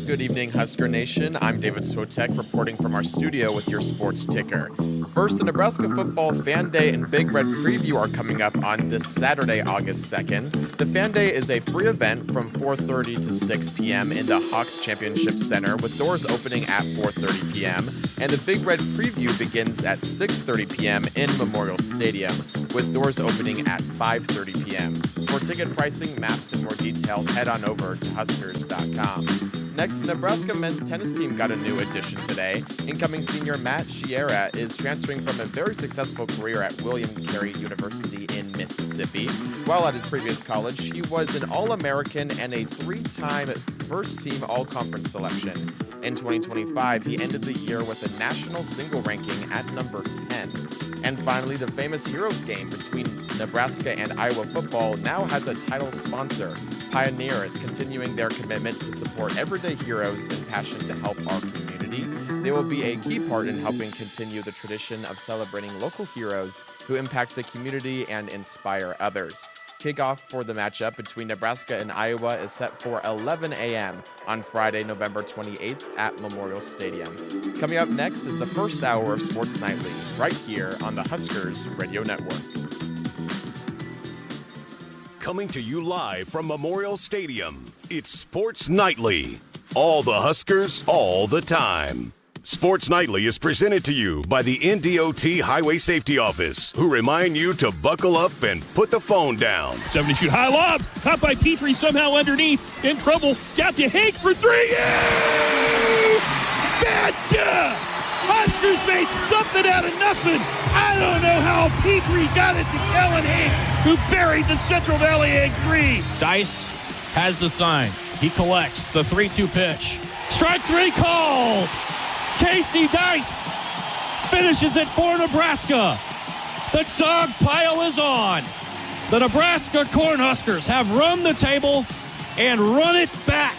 Good evening, Husker Nation. I'm David Swotek reporting from our studio with your sports ticker. First, the Nebraska Football Fan Day and Big Red Preview are coming up on this Saturday, August 2nd. The Fan Day is a free event from 4:30 to 6 p.m. in the Hawks Championship Center, with doors opening at 4:30 p.m. And the Big Red Preview begins at 6:30 p.m. in Memorial Stadium, with doors opening at 5:30 p.m. For ticket pricing, maps, and more details, head on over to Huskers.com. Next, the Nebraska men's tennis team got a new addition today. Incoming senior Matt Sciarra is transferring from a very successful career at William Carey University in Mississippi. While at his previous college, he was an All-American and a three-time first-team All-Conference selection. In 2025, he ended the year with a national single ranking at number 10. And finally, the famous Heroes game between Nebraska and Iowa football now has a title sponsor. Pioneer is continuing their commitment to support everyday heroes and passion to help our community. They will be a key part in helping continue the tradition of celebrating local heroes who impact the community and inspire others. Kickoff for the matchup between Nebraska and Iowa is set for 11 a.m. on Friday, November 28th at Memorial Stadium. Coming up next is the first hour of Sports Nightly, right here on the Huskers Radio Network. Coming to you live from Memorial Stadium, it's Sports Nightly. All the Huskers, all the time. Sports Nightly is presented to you by the NDOT Highway Safety Office, who remind you to buckle up and put the phone down. 70 shoot high lob, caught by Petrie somehow underneath, in trouble, got to Hank for three. Yay! Gotcha! Huskers made something out of nothing. I don't know how Petrie got it to Kellen Hank, who buried the Central Valley Egg three. Dice has the sign. He collects the 3-2 pitch. Strike three called. Casey Dice finishes it for Nebraska. The dog pile is on. The Nebraska Cornhuskers have run the table and run it back.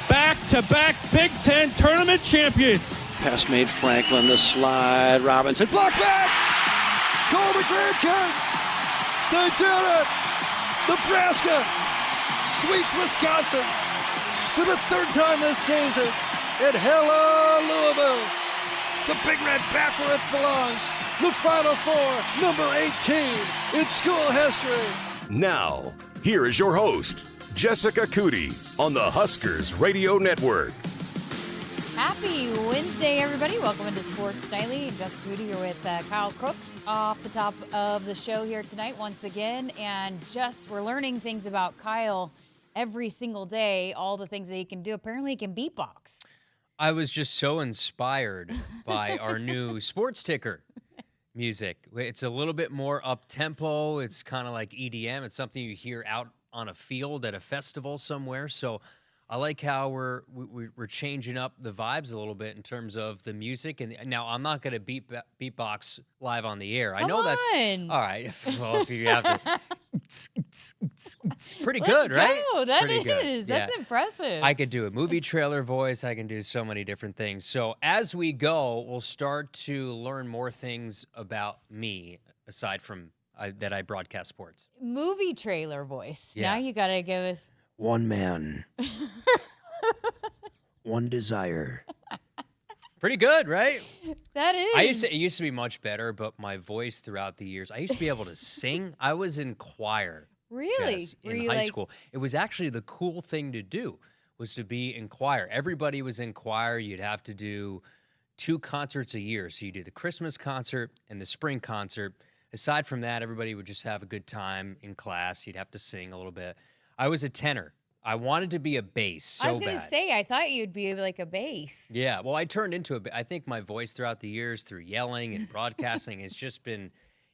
Back-to-back Big Ten tournament champions. Pass made Franklin, the slide, Robinson, block back! Call the grandkids! They did it! Nebraska sweeps Wisconsin for the third time this season. And hello, Louisville! The Big Red back where it belongs. The Final Four, number 18 in school history. Now, here is your host, Jessica Coody, on the Huskers Radio Network. Happy Wednesday, everybody. Welcome into Sports Nightly. Jessica Coody here with Kyle Crooks off the top of the show here tonight once again. And we're learning things about Kyle every single day, all the things that he can do. Apparently he can beatbox. I was just so inspired by our new sports ticker music. It's a little bit more up-tempo. It's kind of like EDM. It's something you hear out on a field at a festival somewhere. So I like how we're changing up the vibes a little bit in terms of the music. And now I'm not going to beatbox live on the air. I know that's all right. Well, if you have to, it's pretty good, right? That pretty is. Good. That's yeah. impressive. I could do a movie trailer voice. I can do so many different things. So as we go, we'll start to learn more things about me aside from that I broadcast sports. Movie trailer voice. Yeah. Now you got to give us. One man. One desire. Pretty good, right? That is. It used to be much better, but my voice throughout the years, I used to be able to sing. I was in choir. Really? Jess, in high school. It was actually the cool thing to do, was to be in choir. Everybody was in choir. You'd have to do 2 concerts a year. So you do the Christmas concert and the spring concert. Aside from that, everybody would just have a good time in class. You'd have to sing a little bit. I was a tenor. I wanted to be a bass so bad. I was going to say, I thought you'd be like a bass. Yeah, well, I turned into a bass. I think my voice throughout the years through yelling and broadcasting has just been,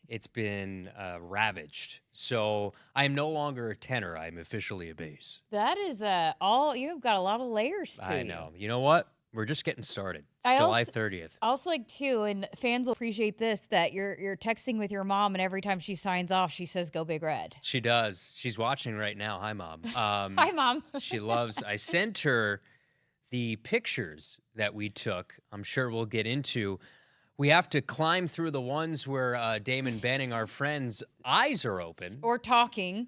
it's been ravaged. So I am no longer a tenor. I'm officially a bass. That is you've got a lot of layers to I know. You know what? We're just getting started. It's July 30th. I also like, too, and fans will appreciate this, that you're texting with your mom, and every time she signs off, she says, "Go Big Red." She does. She's watching right now. Hi, Mom. Hi, Mom. She loves, I sent her the pictures that we took. I'm sure we'll get into. We have to climb through the ones where Damon Benning, our friend's eyes are open. Or talking.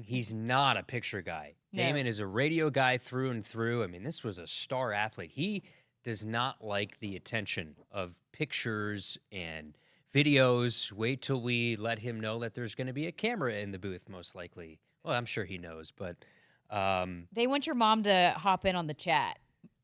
He's not a picture guy. No. Damon is a radio guy through and through. I mean, this was a star athlete. He does not like the attention of pictures and videos. Wait till we let him know that there's going to be a camera in the booth, most likely. Well, I'm sure he knows, but they want your mom to hop in on the chat.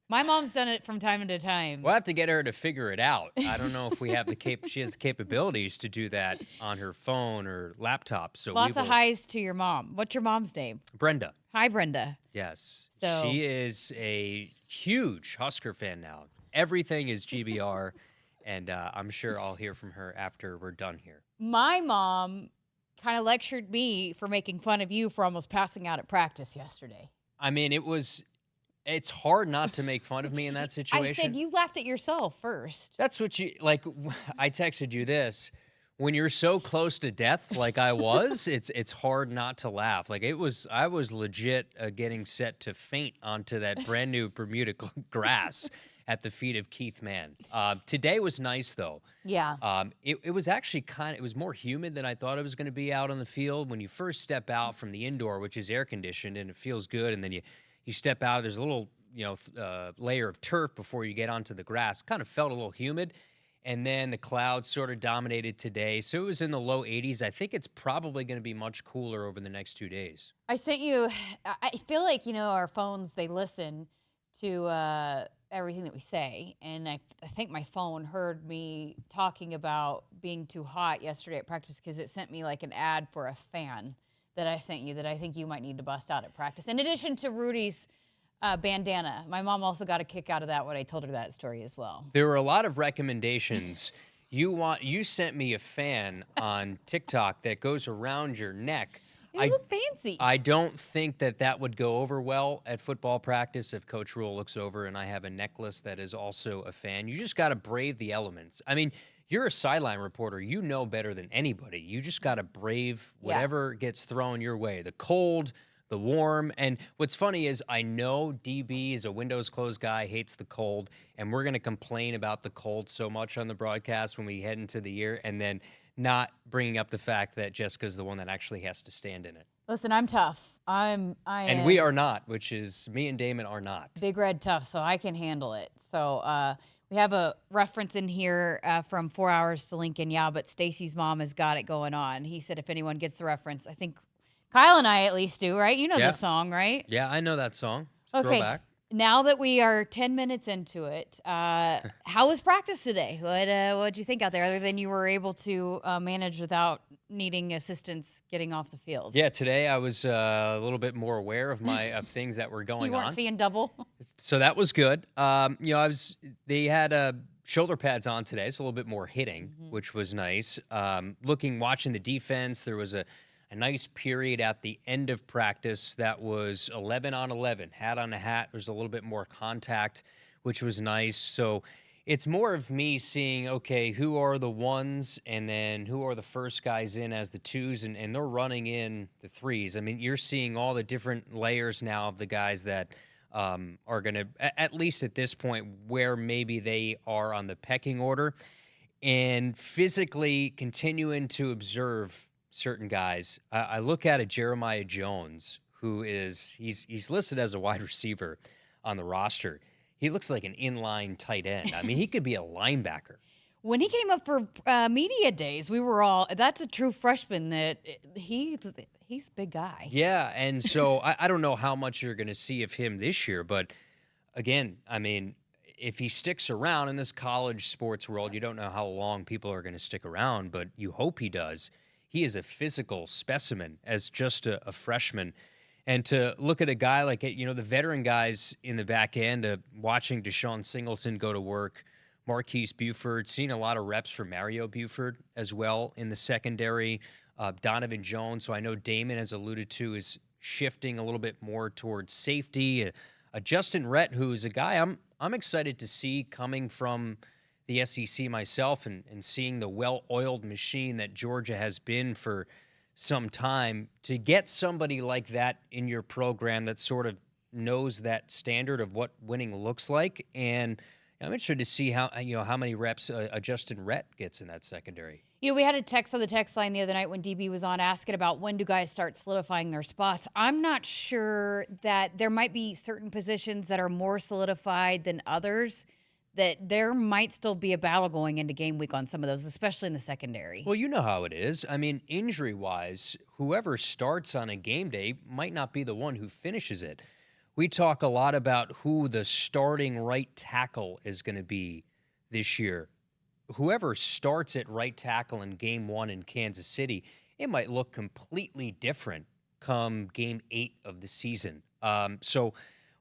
My mom's done it from time to time. we'll have to get her to figure it out. I don't know if we have she has the capabilities to do that on her phone or laptop. So Lots of highs to your mom. What's your mom's name? Brenda. Hi, Brenda. Yes. So- She is a huge Husker fan now. Everything is GBR, and I'm sure I'll hear from her after we're done here. My mom kind of lectured me for making fun of you for almost passing out at practice yesterday. I mean, it's hard not to make fun of me in that situation. I said you laughed at yourself first. That's what I texted you this. When you're so close to death like I was, it's hard not to laugh. I was legit getting set to faint onto that brand new Bermuda grass at the feet of Keith Mann. Today was nice though. Yeah. It was actually it was more humid than I thought it was going to be out on the field. When you first step out from the indoor, which is air conditioned and it feels good, and then you step out, there's a little layer of turf before you get onto the grass. Kind of felt a little humid. And then the clouds sort of dominated today. So it was in the low 80s. I think it's probably going to be much cooler over the next 2 days. I sent you, I feel like, our phones, they listen to everything that we say. And I think my phone heard me talking about being too hot yesterday at practice because it sent me like an ad for a fan that I sent you that I think you might need to bust out at practice. In addition to Rudy's bandana. My mom also got a kick out of that when I told her that story as well. There were a lot of recommendations. You sent me a fan on TikTok that goes around your neck. You look fancy. I don't think that would go over well at football practice if Coach Rule looks over and I have a necklace that is also a fan. You just got to brave the elements. I mean, you're a sideline reporter. You know better than anybody. You just got to brave whatever gets thrown your way. The cold, the warm. And what's funny is I know DB is a windows closed guy, hates the cold, and we're going to complain about the cold so much on the broadcast when we head into the year, and then not bringing up the fact that Jessica's the one that actually has to stand in it. Listen, I'm tough. And we are not, which is me and Damon are not. Big Red tough, so I can handle it. So we have a reference in here from 4 Hours to Lincoln. Yeah, but Stacy's mom has got it going on. He said if anyone gets the reference, I think Kyle and I at least do, right? You know the song, right? Yeah, I know that song. It's okay. Throwback. Now that we are 10 minutes into it, how was practice today? What did you think out there, other than you were able to manage without needing assistance getting off the field? Yeah, today I was a little bit more aware of things that were going on. You weren't seeing double? So that was good. They had shoulder pads on today, so a little bit more hitting, which was nice. Watching the defense, there was a nice period at the end of practice that was 11 on 11, hat on a hat. There was a little bit more contact, which was nice. So it's more of me seeing, okay, who are the ones and then who are the first guys in as the twos, and they're running in the threes. I mean, you're seeing all the different layers now of the guys that are going to, at least at this point, where maybe they are on the pecking order, and physically continuing to observe certain guys. I look at Jeremiah Jones, who he's listed as a wide receiver on the roster. He looks like an inline tight end. I mean, he could be a linebacker. When he came up for media days, we were all, that's a true freshman that he's a big guy. Yeah, and so I don't know how much you're going to see of him this year, but again, I mean, if he sticks around in this college sports world, you don't know how long people are going to stick around, but you hope he does. He is a physical specimen as just a freshman. And to look at a guy like, the veteran guys in the back end, watching Deshaun Singleton go to work, Marquise Buford, seeing a lot of reps for Mario Buford as well in the secondary, Donovan Jones, who I know Damon has alluded to, is shifting a little bit more towards safety. Justin Rhett, who is a guy I'm excited to see coming from the SEC myself, and seeing the well-oiled machine that Georgia has been for some time, to get somebody like that in your program that sort of knows that standard of what winning looks like. And I'm interested to see how many reps Justin Rhett gets in that secondary. We had a text on the text line the other night when DB was on asking about when do guys start solidifying their spots. I'm not sure that there might be certain positions that are more solidified than others, that there might still be a battle going into game week on some of those, especially in the secondary. Well, you know how it is. I mean, injury-wise, whoever starts on a game day might not be the one who finishes it. We talk a lot about who the starting right tackle is going to be this year. Whoever starts at right tackle in game 1 in Kansas City, it might look completely different come game 8 of the season. So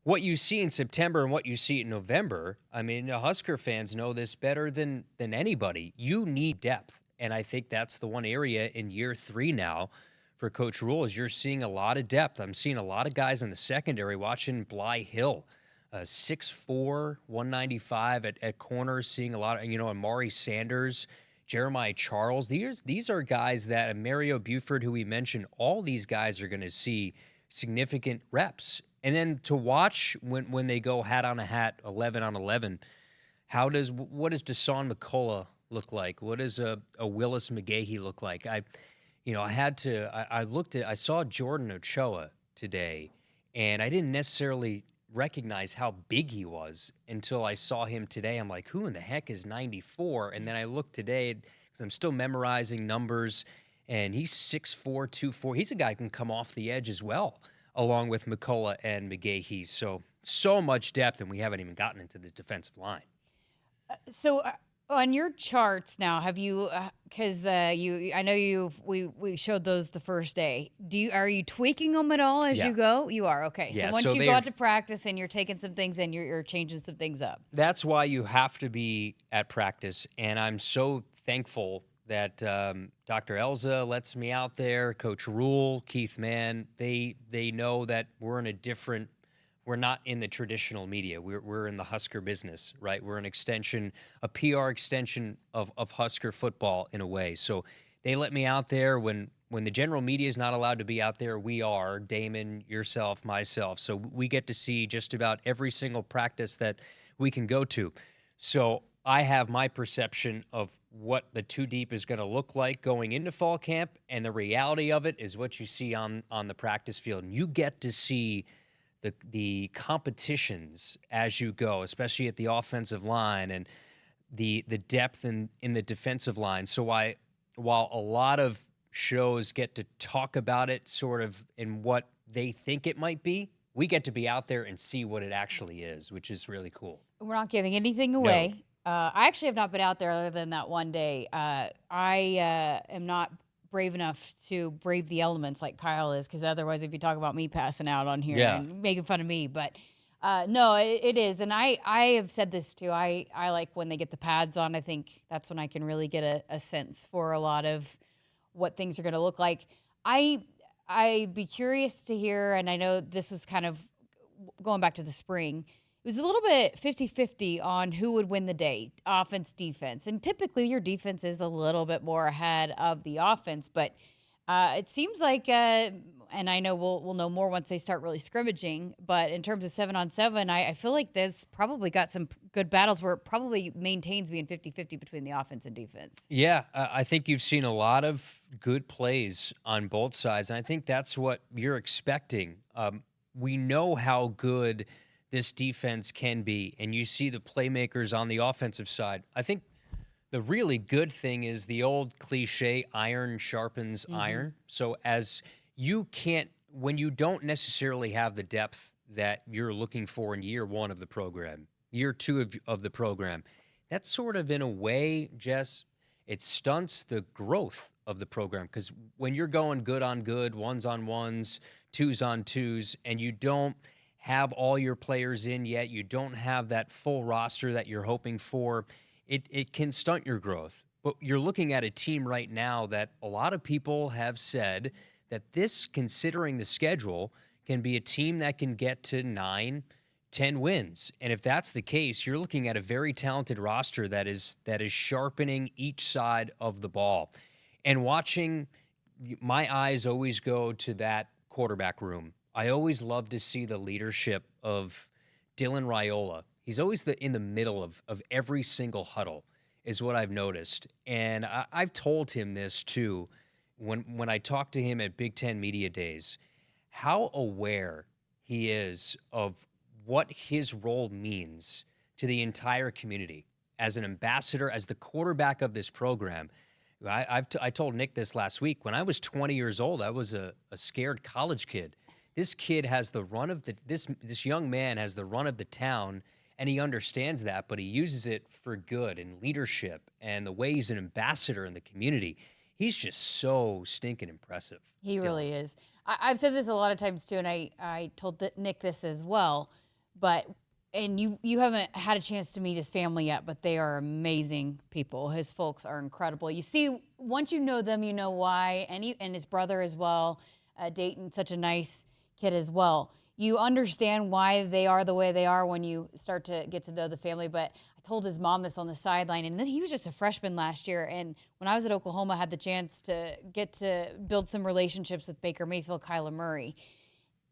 what you see in September and what you see in November, I mean, Husker fans know this better than anybody. You need depth, and I think that's the one area in year 3 now for Coach Rule is you're seeing a lot of depth. I'm seeing a lot of guys in the secondary watching Bly Hill. 6'4", 195 at corners, seeing a lot of, Amari Sanders, Jeremiah Charles. These are guys that, Mario Buford, who we mentioned, all these guys are going to see significant reps. And then to watch when they go hat on a hat, 11 on 11, what does Deshaun McCullough look like? What does a Willis McGahee look like? I saw Jordan Ochoa today, and I didn't necessarily recognize how big he was until I saw him today. I'm like, who in the heck is 94? And then I looked today because I'm still memorizing numbers, and he's 6'4", 240. He's a guy who can come off the edge as well, along with McCullough and McGahee. So much depth, and we haven't even gotten into the defensive line. On your charts now, have you? Because I know we showed those the first day. Are you tweaking them at all as you go? You are, okay. Yeah, so once you go out to practice and you're taking some things and you're changing some things up. That's why you have to be at practice, and I'm so thankful that Dr. Elza lets me out there. Coach Rule, Keith Mann, they know that we're not in the traditional media. We're in the Husker business, right? We're an extension, a PR extension of Husker football in a way. So they let me out there when the general media is not allowed to be out there. We are, Damon, yourself, myself. So we get to see just about every single practice that we can go to. So I have my perception of what the two deep is going to look like going into fall camp, and the reality of it is what you see on the practice field. And you get to see the competitions as you go, especially at the offensive line and the depth in the defensive line. So while a lot of shows get to talk about it sort of in what they think it might be, we get to be out there and see what it actually is, which is really cool. We're not giving anything away. No. I actually have not been out there other than that one day. I am not brave enough to brave the elements like Kyle is, because otherwise if you talk about me passing out on here and making fun of me. But no, it is. And I have said this too. I like when they get the pads on. I think that's when I can really get a sense for a lot of what things are going to look like. I'd be curious to hear, and I know this was kind of going back to the spring, it was a little bit 50-50 on who would win the day, offense, defense. And typically your defense is a little bit more ahead of the offense. But it seems like, and I know we'll know more once they start really scrimmaging, but in terms of 7-on-7, I feel like there's probably got some good battles where it probably maintains being 50-50 between the offense and defense. Yeah, I think you've seen a lot of good plays on both sides, and I think that's what you're expecting. We know how good this defense can be, and you see the playmakers on the offensive side. I think the really good thing is the old cliche, iron sharpens iron. So as you can't, when you don't necessarily have the depth that you're looking for in year 1 of the program, year 2 of the program, that's sort of in a way, Jess, it stunts the growth of the program, because when you're going good on good, ones on ones, twos on twos, and you don't have all your players in yet, you don't have that full roster that you're hoping for, it can stunt your growth. But you're looking at a team right now that a lot of people have said that this, considering the schedule, can be a team that can get to 9, 10 wins. And if that's the case, you're looking at a very talented roster that is sharpening each side of the ball. And watching, my eyes always go to that quarterback room. I always love to see the leadership of Dylan Raiola. He's always in the middle of every single huddle. is what I've noticed. And I've told him this too when I talked to him at Big Ten Media Days, how aware he is of what his role means to the entire community as an ambassador, as the quarterback of this program. I told Nick this last week. When I was 20 years old, I was a scared college kid. This kid has the run of this young man has the run of the town, and he understands that, but he uses it for good and leadership and the way he's an ambassador in the community. He's just so stinking impressive. He really is. I've said this a lot of times too, and I told Nick this as well, and you haven't had a chance to meet his family yet, but they are amazing people. His folks are incredible. You see, once you know them, you know why, and his brother as well, Dayton, such a nice kid as well. You understand why they are the way they are when you start to get to know the family. But I told his mom this on the sideline, and then he was just a freshman last year. And when I was at Oklahoma, I had the chance to get to build some relationships with Baker Mayfield, Kyler Murray.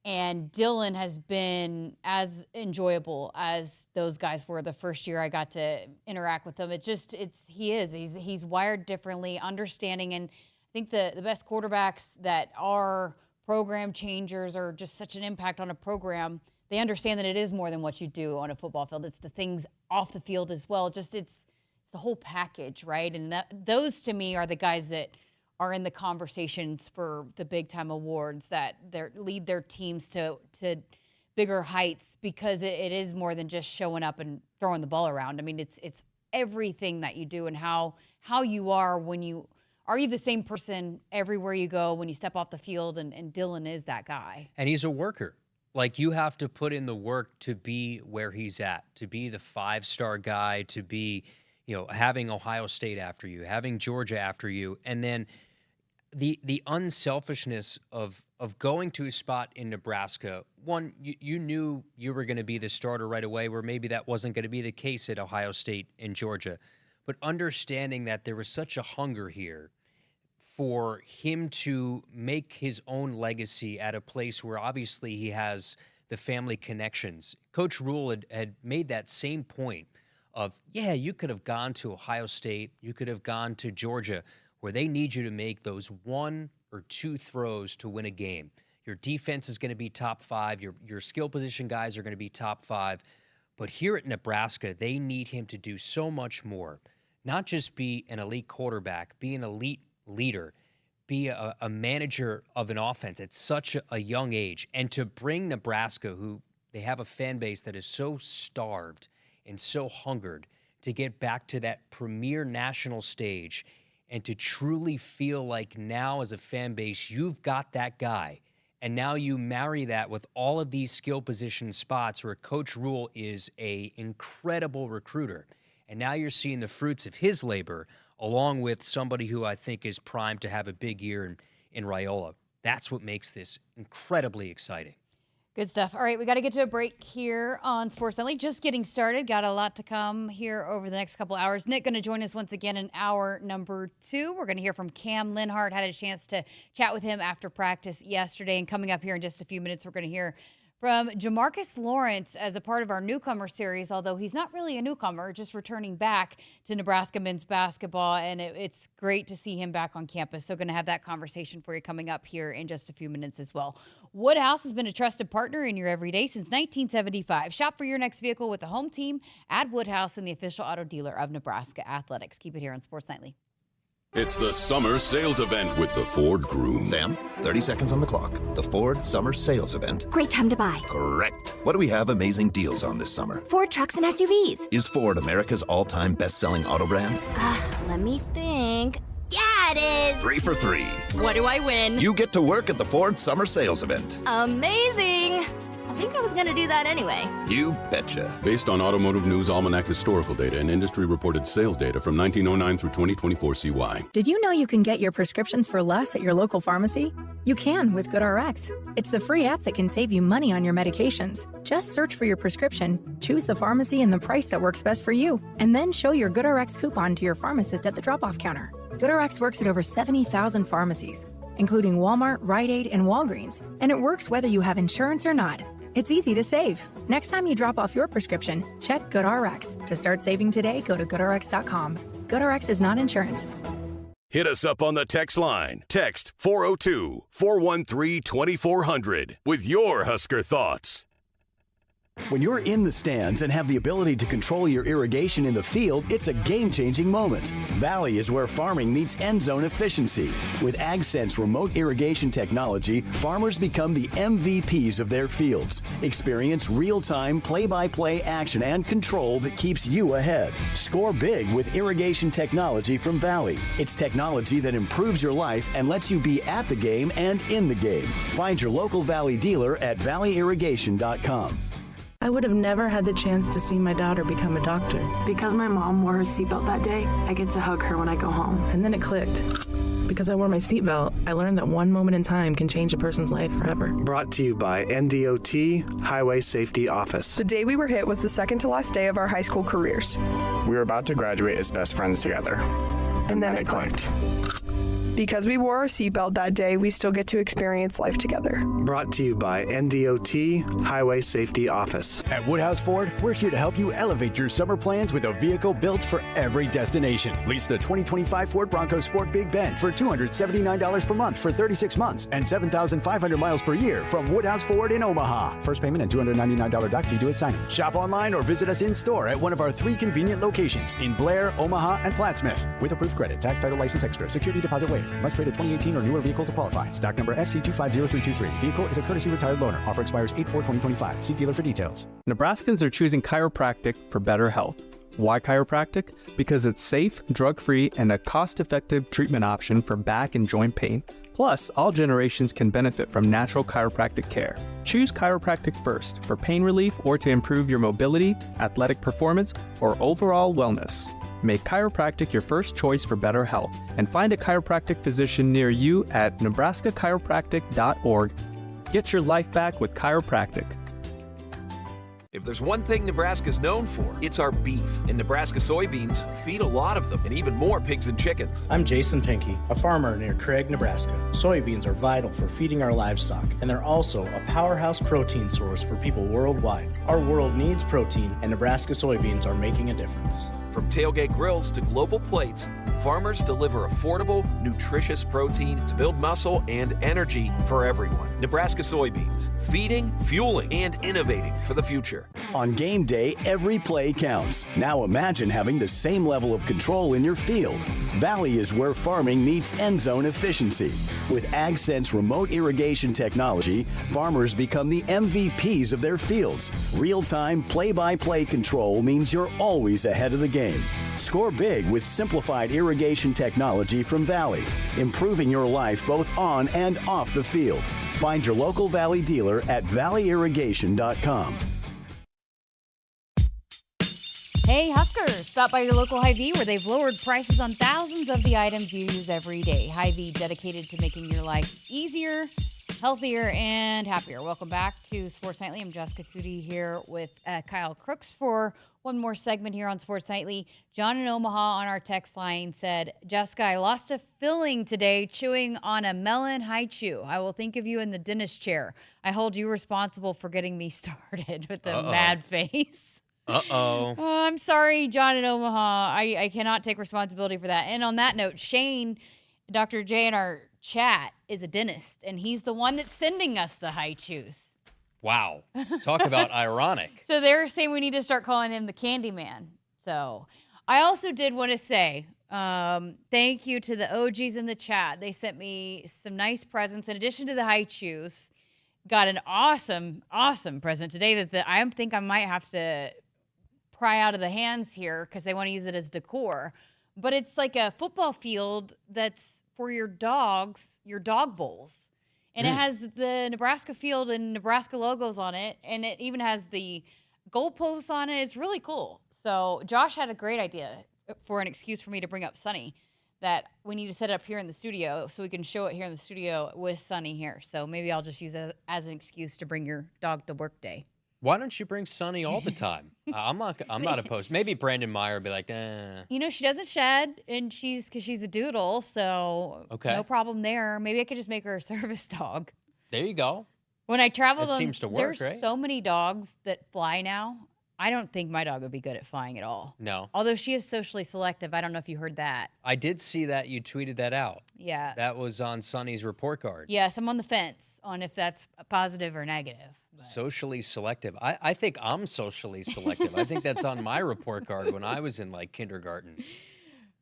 And Dylan has been as enjoyable as those guys were the first year I got to interact with them. He's wired differently, understanding. And I think the best quarterbacks that are program changers or just such an impact on a program, they understand that it is more than what you do on a football field. It's the things off the field as well. It's the whole package, right? And those to me are the guys that are in the conversations for the big time awards, that lead their teams to bigger heights, because it is more than just showing up and throwing the ball around. I mean, it's everything that you do and how you are when you. Are you the same person everywhere you go when you step off the field? And Dylan is that guy. And he's a worker. Like, you have to put in the work to be where he's at, to be the 5-star guy, to be, having Ohio State after you, having Georgia after you. And then the unselfishness of going to a spot in Nebraska. One, you knew you were going to be the starter right away, where maybe that wasn't going to be the case at Ohio State and Georgia. But understanding that there was such a hunger here for him to make his own legacy at a place where obviously he has the family connections. Coach Rule had made that same point of, you could have gone to Ohio State, you could have gone to Georgia, where they need you to make those 1 or 2 throws to win a game. Your defense is going to be top 5, your skill position guys are going to be top 5. But here at Nebraska, they need him to do so much more. Not just be an elite quarterback, be an elite leader, be a manager of an offense at such a young age. And to bring Nebraska, who they have a fan base that is so starved and so hungered to get back to that premier national stage, and to truly feel like now as a fan base, you've got that guy. And now you marry that with all of these skill position spots where Coach Rule is an incredible recruiter. And now you're seeing the fruits of his labor, along with somebody who I think is primed to have a big year in Raiola. That's what makes this incredibly exciting. Good stuff. All right, we got to get to a break here on Sports Nightly. Just getting started. Got a lot to come here over the next couple hours. Nick going to join us once again in hour number 2. We're going to hear from Cam Linhardt. Had a chance to chat with him after practice yesterday. And coming up here in just a few minutes, we're going to hear from Jamarcus Lawrence as a part of our newcomer series, although he's not really a newcomer, just returning back to Nebraska men's basketball, and it's great to see him back on campus. So going to have that conversation for you coming up here in just a few minutes as well. Woodhouse has been a trusted partner in your everyday since 1975. Shop for your next vehicle with the home team at Woodhouse and the official auto dealer of Nebraska Athletics. Keep it here on Sports Nightly. It's the summer sales event with the Ford Groom. Sam, 30 seconds on the clock. The Ford Summer Sales Event. Great time to buy. Correct. What do we have amazing deals on this summer? Ford trucks and SUVs. Is Ford America's all-time best-selling auto brand? Let me think. Yeah, it is. 3 for 3. What do I win? You get to work at the Ford Summer Sales Event. Amazing. I think I was going to do that anyway. You betcha. Based on Automotive News Almanac historical data and industry-reported sales data from 1909 through 2024 CY. Did you know you can get your prescriptions for less at your local pharmacy? You can with GoodRx. It's the free app that can save you money on your medications. Just search for your prescription, choose the pharmacy and the price that works best for you, and then show your GoodRx coupon to your pharmacist at the drop-off counter. GoodRx works at over 70,000 pharmacies, including Walmart, Rite Aid, and Walgreens, and it works whether you have insurance or not. It's easy to save. Next time you drop off your prescription, check GoodRx. To start saving today, go to GoodRx.com. GoodRx is not insurance. Hit us up on the text line. Text 402-413-2400 with your Husker thoughts. When you're in the stands and have the ability to control your irrigation in the field, it's a game-changing moment. Valley is where farming meets end zone efficiency. With AgSense remote irrigation technology, farmers become the MVPs of their fields. Experience real-time, play-by-play action and control that keeps you ahead. Score big with irrigation technology from Valley. It's technology that improves your life and lets you be at the game and in the game. Find your local Valley dealer at valleyirrigation.com. I would have never had the chance to see my daughter become a doctor. Because my mom wore her seatbelt that day, I get to hug her when I go home. And then it clicked. Because I wore my seatbelt, I learned that one moment in time can change a person's life forever. Brought to you by NDOT Highway Safety Office. The day we were hit was the second to last day of our high school careers. We were about to graduate as best friends together. And then it clicked. Because we wore our seatbelt that day, we still get to experience life together. Brought to you by NDOT Highway Safety Office. At Woodhouse Ford, we're here to help you elevate your summer plans with a vehicle built for every destination. Lease the 2025 Ford Bronco Sport Big Bend for $279 per month for 36 months and 7,500 miles per year from Woodhouse Ford in Omaha. First payment and $299 doc fee due at signing. Shop online or visit us in store at one of our 3 convenient locations in Blair, Omaha, and Plattsmouth. With approved credit, tax, title, license extra, security deposit waived. Must trade a 2018 or newer vehicle to qualify. Stock number FC250323. Vehicle is a courtesy retired loaner. Offer expires 8/4/2025. See dealer for details. Nebraskans are choosing chiropractic for better health. Why chiropractic? Because it's safe, drug-free, and a cost-effective treatment option for back and joint pain. Plus, all generations can benefit from natural chiropractic care. Choose chiropractic first for pain relief or to improve your mobility, athletic performance, or overall wellness. Make chiropractic your first choice for better health and find a chiropractic physician near you at nebraskachiropractic.org. Get your life back with chiropractic. If there's one thing Nebraska's known for, it's our beef. And Nebraska soybeans feed a lot of them, and even more pigs and chickens. I'm Jason Pinky, a farmer near Craig, Nebraska. Soybeans are vital for feeding our livestock, and they're also a powerhouse protein source for people worldwide. Our world needs protein, and Nebraska soybeans are making a difference. From tailgate grills to global plates, farmers deliver affordable, nutritious protein to build muscle and energy for everyone. Nebraska soybeans, feeding, fueling, and innovating for the future. On game day, every play counts. Now imagine having the same level of control in your field. Valley is where farming meets end zone efficiency. With AgSense remote irrigation technology, farmers become the MVPs of their fields. Real-time, play-by-play control means you're always ahead of the game. Score big with simplified irrigation technology from Valley, improving your life both on and off the field. Find your local Valley dealer at valleyirrigation.com. Hey Huskers, stop by your local Hy-Vee where they've lowered prices on thousands of the items you use every day. Hy-Vee dedicated to making your life easier, healthier, and happier. Welcome back to Sports Nightly. I'm Jessica Coody here with Kyle Crooks for one more segment here on Sports Nightly. John in Omaha on our text line said, Jessica, I lost a filling today chewing on a melon high chew. I will think of you in the dentist chair. I hold you responsible for getting me started with a mad face. I'm sorry, John in Omaha. I cannot take responsibility for that. And on that note, Shane, Dr. J in our chat, is a dentist, and he's the one that's sending us the high chews. Wow. Talk about ironic. So they're saying we need to start calling him the Candy Man. So I also did want to say thank you to the OGs in the chat. They sent me some nice presents. In addition to the high chews, got an awesome present today that I think I might have to pry out of the hands here because they want to use it as decor. But it's like a football field that's for your dogs, your dog bowls. And it has the Nebraska field and Nebraska logos on it. And it even has the goalposts on it. It's really cool. So Josh had a great idea for an excuse for me to bring up Sunny, that we need to set it up here in the studio so we can show it here in the studio with Sunny here. So maybe I'll just use it as an excuse to bring your dog to work day. Why don't you bring Sunny all the time? I'm not opposed. Maybe Brandon Meyer would be like, You know, she doesn't shed, and because she's a doodle, so no problem there. Maybe I could just make her a service dog. There you go. When I travel, seems to work, there's right? so many dogs that fly now. I don't think my dog would be good at flying at all. No. Although she is socially selective. I don't know if you heard that. I did see that. You tweeted that out. Yeah. That was on Sonny's report card. Yes, I'm on the fence on if that's positive or negative. Socially selective. I think I'm socially selective. I think that's on my report card when I was in like kindergarten.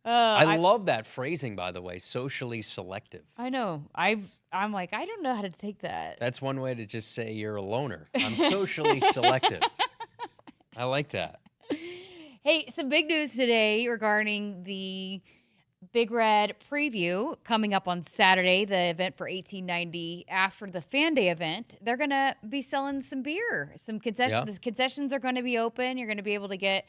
I love that phrasing, by the way, socially selective. I know. I'm like, I don't know how to take that. That's one way to just say you're a loner. I'm socially selective. I like that. Hey, some big news today regarding the Big Red preview coming up on Saturday, the event for 1890. After the Fan Day event, they're going to be selling some beer. Some concessions. Yeah. The concessions are going to be open. You're going to be able to get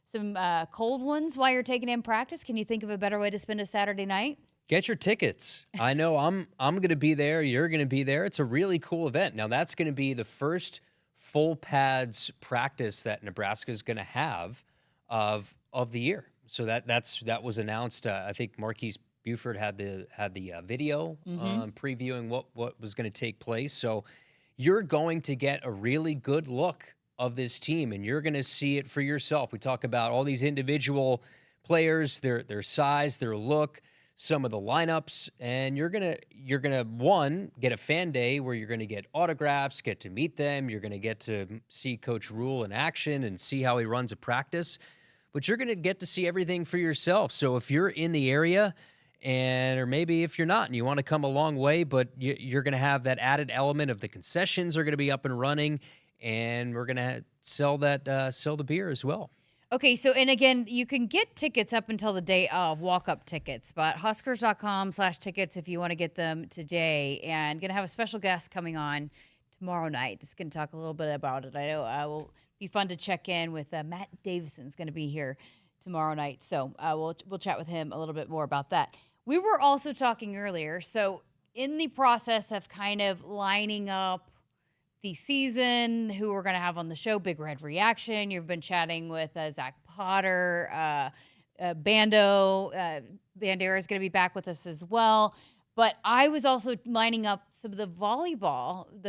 some cold ones while you're taking in practice. Can you think of a better way to spend a Saturday night? Get your tickets. I know I'm going to be there. You're going to be there. It's a really cool event. Now, that's going to be the first full pads practice that Nebraska is going to have of the year. So that was announced. I think Marquise Buford had the video previewing what was going to take place. So you're going to get a really good look of this team, and you're going to see it for yourself. We talk about all these individual players, their size, their look, some of the lineups, and you're gonna one, get a fan day where you're gonna get autographs, get to meet them, you're gonna get to see Coach Rule in action and see how he runs a practice, but you're gonna get to see everything for yourself. So if you're in the area, or maybe if you're not and you want to come a long way, but you're gonna have that added element of the concessions are gonna be up and running, and we're gonna sell the beer as well. Okay, so, and again, you can get tickets up until the day of, walk-up tickets, but huskers.com/tickets if you want to get them today. And going to have a special guest coming on tomorrow night that's going to talk a little bit about it. I know it will be fun to check in with Matt Davison's going to be here tomorrow night. So we'll chat with him a little bit more about that. We were also talking earlier, so in the process of kind of lining up the season, who we're going to have on the show, Big Red Reaction. You've been chatting with Zach Potter, Bandera is going to be back with us as well. But I was also lining up some of the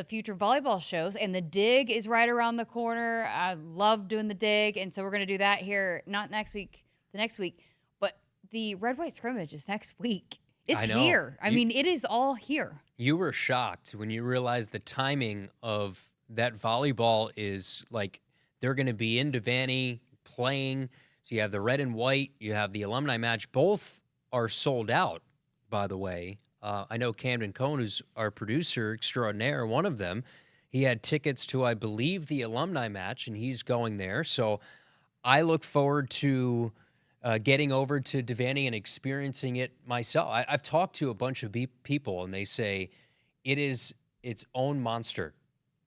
future volleyball shows, and the Dig is right around the corner. I love doing the Dig, and so we're going to do that here, not next week, the next week, but the Red-White Scrimmage is next week. It's here. I mean, it is all here. You were shocked when you realized the timing of that volleyball is like they're going to be in Devaney playing. So you have the red and white, you have the alumni match. Both are sold out, by the way. I know Camden Cohn, who's our producer extraordinaire, one of them, he had tickets to, I believe, the alumni match, and he's going there. So I look forward to getting over to Devaney and experiencing it myself. I've talked to a bunch of people, and they say it is its own monster.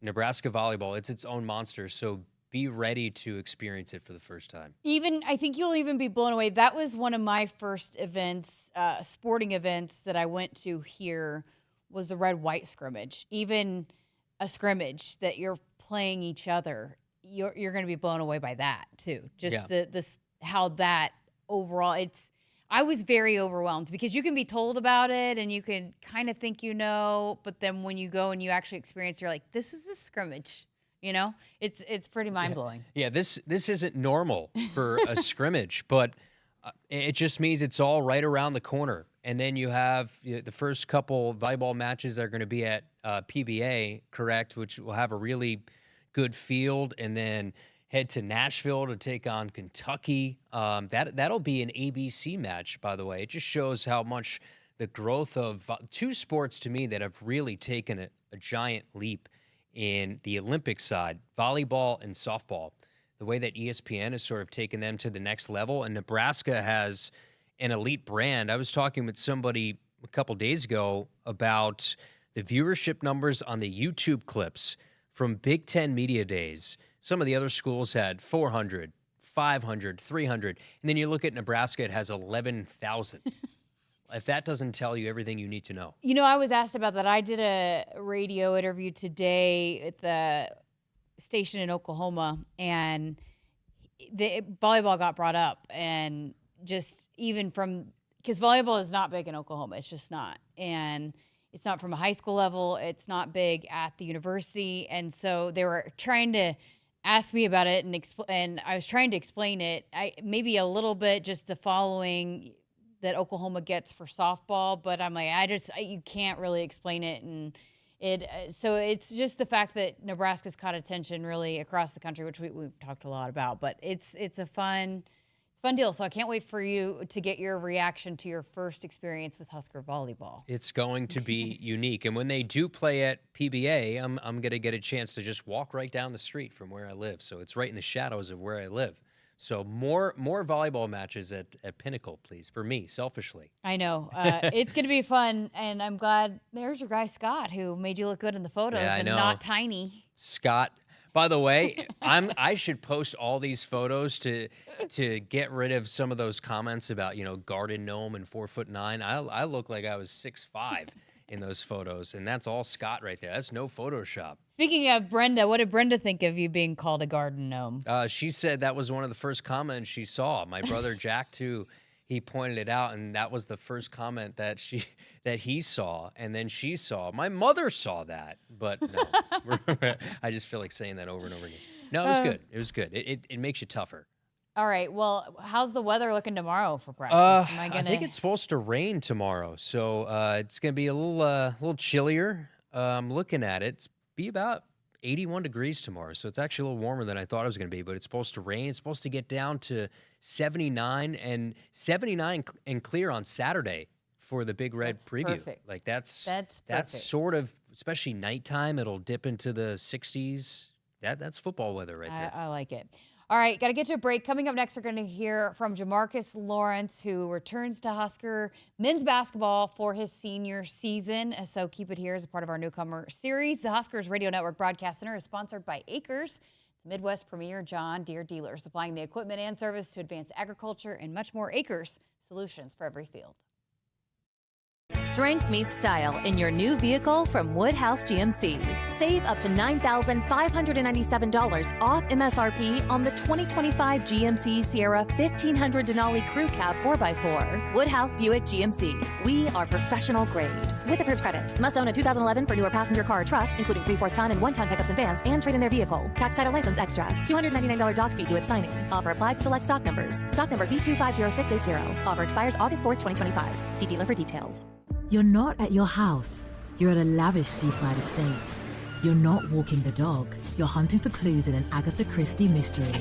Nebraska volleyball, it's its own monster. So be ready to experience it for the first time. I think you'll even be blown away. That was one of my first events, sporting events that I went to here, was the red-white scrimmage. Even a scrimmage that you're playing each other, you're going to be blown away by that too. Just how that overall, I was very overwhelmed because you can be told about it and you can kind of think but then when you go and you actually experience, you're like, this is a scrimmage. It's pretty mind-blowing. Yeah, this isn't normal for a scrimmage, but it just means it's all right around the corner. And then you have the first couple volleyball matches that are going to be at PBA, correct, which will have a really good field, and then head to Nashville to take on Kentucky. That'll be an ABC match, by the way. It just shows how much the growth of two sports to me that have really taken a giant leap in the Olympic side, volleyball and softball. The way that ESPN has sort of taken them to the next level, and Nebraska has an elite brand. I was talking with somebody a couple days ago about the viewership numbers on the YouTube clips from Big Ten Media Days. Some of the other schools had 400, 500, 300. And then you look at Nebraska, it has 11,000. If that doesn't tell you everything you need to know. I was asked about that. I did a radio interview today at the station in Oklahoma, and the volleyball got brought up. And just even because volleyball is not big in Oklahoma. It's just not. And it's not from a high school level. It's not big at the university. And so they were trying to asked me about it, and I was trying to explain it. Maybe a little bit just the following that Oklahoma gets for softball, but I'm like, you can't really explain it, and so it's just the fact that Nebraska's caught attention really across the country, which we've talked a lot about. But it's a fun deal. So I can't wait for you to get your reaction to your first experience with Husker volleyball. It's going to be unique. And when they do play at PBA, I'm going to get a chance to just walk right down the street from where I live. So it's right in the shadows of where I live. So more volleyball matches at Pinnacle, please, for me, selfishly. I know. It's going to be fun. And I'm glad there's your guy, Scott, who made you look good in the photos and not tiny. Scott. By the way, I should post all these photos to get rid of some of those comments about, garden gnome and 4'9". I look like I was 6'5" in those photos, and that's all Scott right there. That's no Photoshop. Speaking of Brenda, what did Brenda think of you being called a garden gnome? She said that was one of the first comments she saw. My brother Jack too. He pointed it out, and that was the first comment that he saw, and then she saw. My mother saw that, but no. I just feel like saying that over and over again. No, it was good. It was good. It makes you tougher. All right. Well, how's the weather looking tomorrow for practice? I think it's supposed to rain tomorrow, so it's going to be a little chillier. I'm looking at it. It's be about 81 degrees tomorrow, so it's actually a little warmer than I thought it was going to be, but it's supposed to rain. It's supposed to get down to 79 and clear on Saturday for the Big Red preview. Perfect. Like that's sort of, especially nighttime, it'll dip into the 60s. That's football weather right there. I like it. All right, got to get to a break. Coming up next, we're going to hear from Jamarcus Lawrence, who returns to Husker men's basketball for his senior season. So keep it here as a part of our newcomer series. The Huskers Radio Network Broadcast Center is sponsored by Akrs, the Midwest premier John Deere dealer, supplying the equipment and service to advance agriculture and much more. Akrs, solutions for every field. Strength meets style in your new vehicle from Woodhouse GMC. Save up to $9,597 off MSRP on the 2025 GMC Sierra 1500 Denali Crew Cab 4x4. Woodhouse Buick GMC. We are professional grade. With Akrs credit. Must own a 2011 for newer passenger car or truck, including 3/4 ton and 1-ton pickups and vans, and trade in their vehicle. Tax title license extra. $299 doc fee due at signing. Offer applied to select stock numbers. Stock number B250680. Offer expires August 4th, 2025. See dealer for details. You're not at your house. You're at a lavish seaside estate. You're not walking the dog. You're hunting for clues in an Agatha Christie mystery.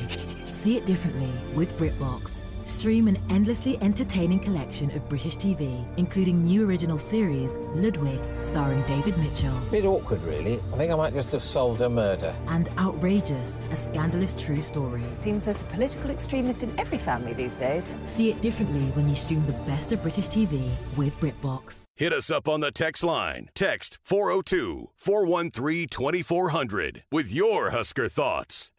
See it differently with BritBox. Stream an endlessly entertaining collection of British TV, including new original series, Ludwig, starring David Mitchell. Bit awkward, really. I think I might just have solved a murder. And Outrageous, a scandalous true story. Seems there's a political extremist in every family these days. See it differently when you stream the best of British TV with BritBox. Hit us up on the text line. Text 402-413-2400 with your Husker thoughts.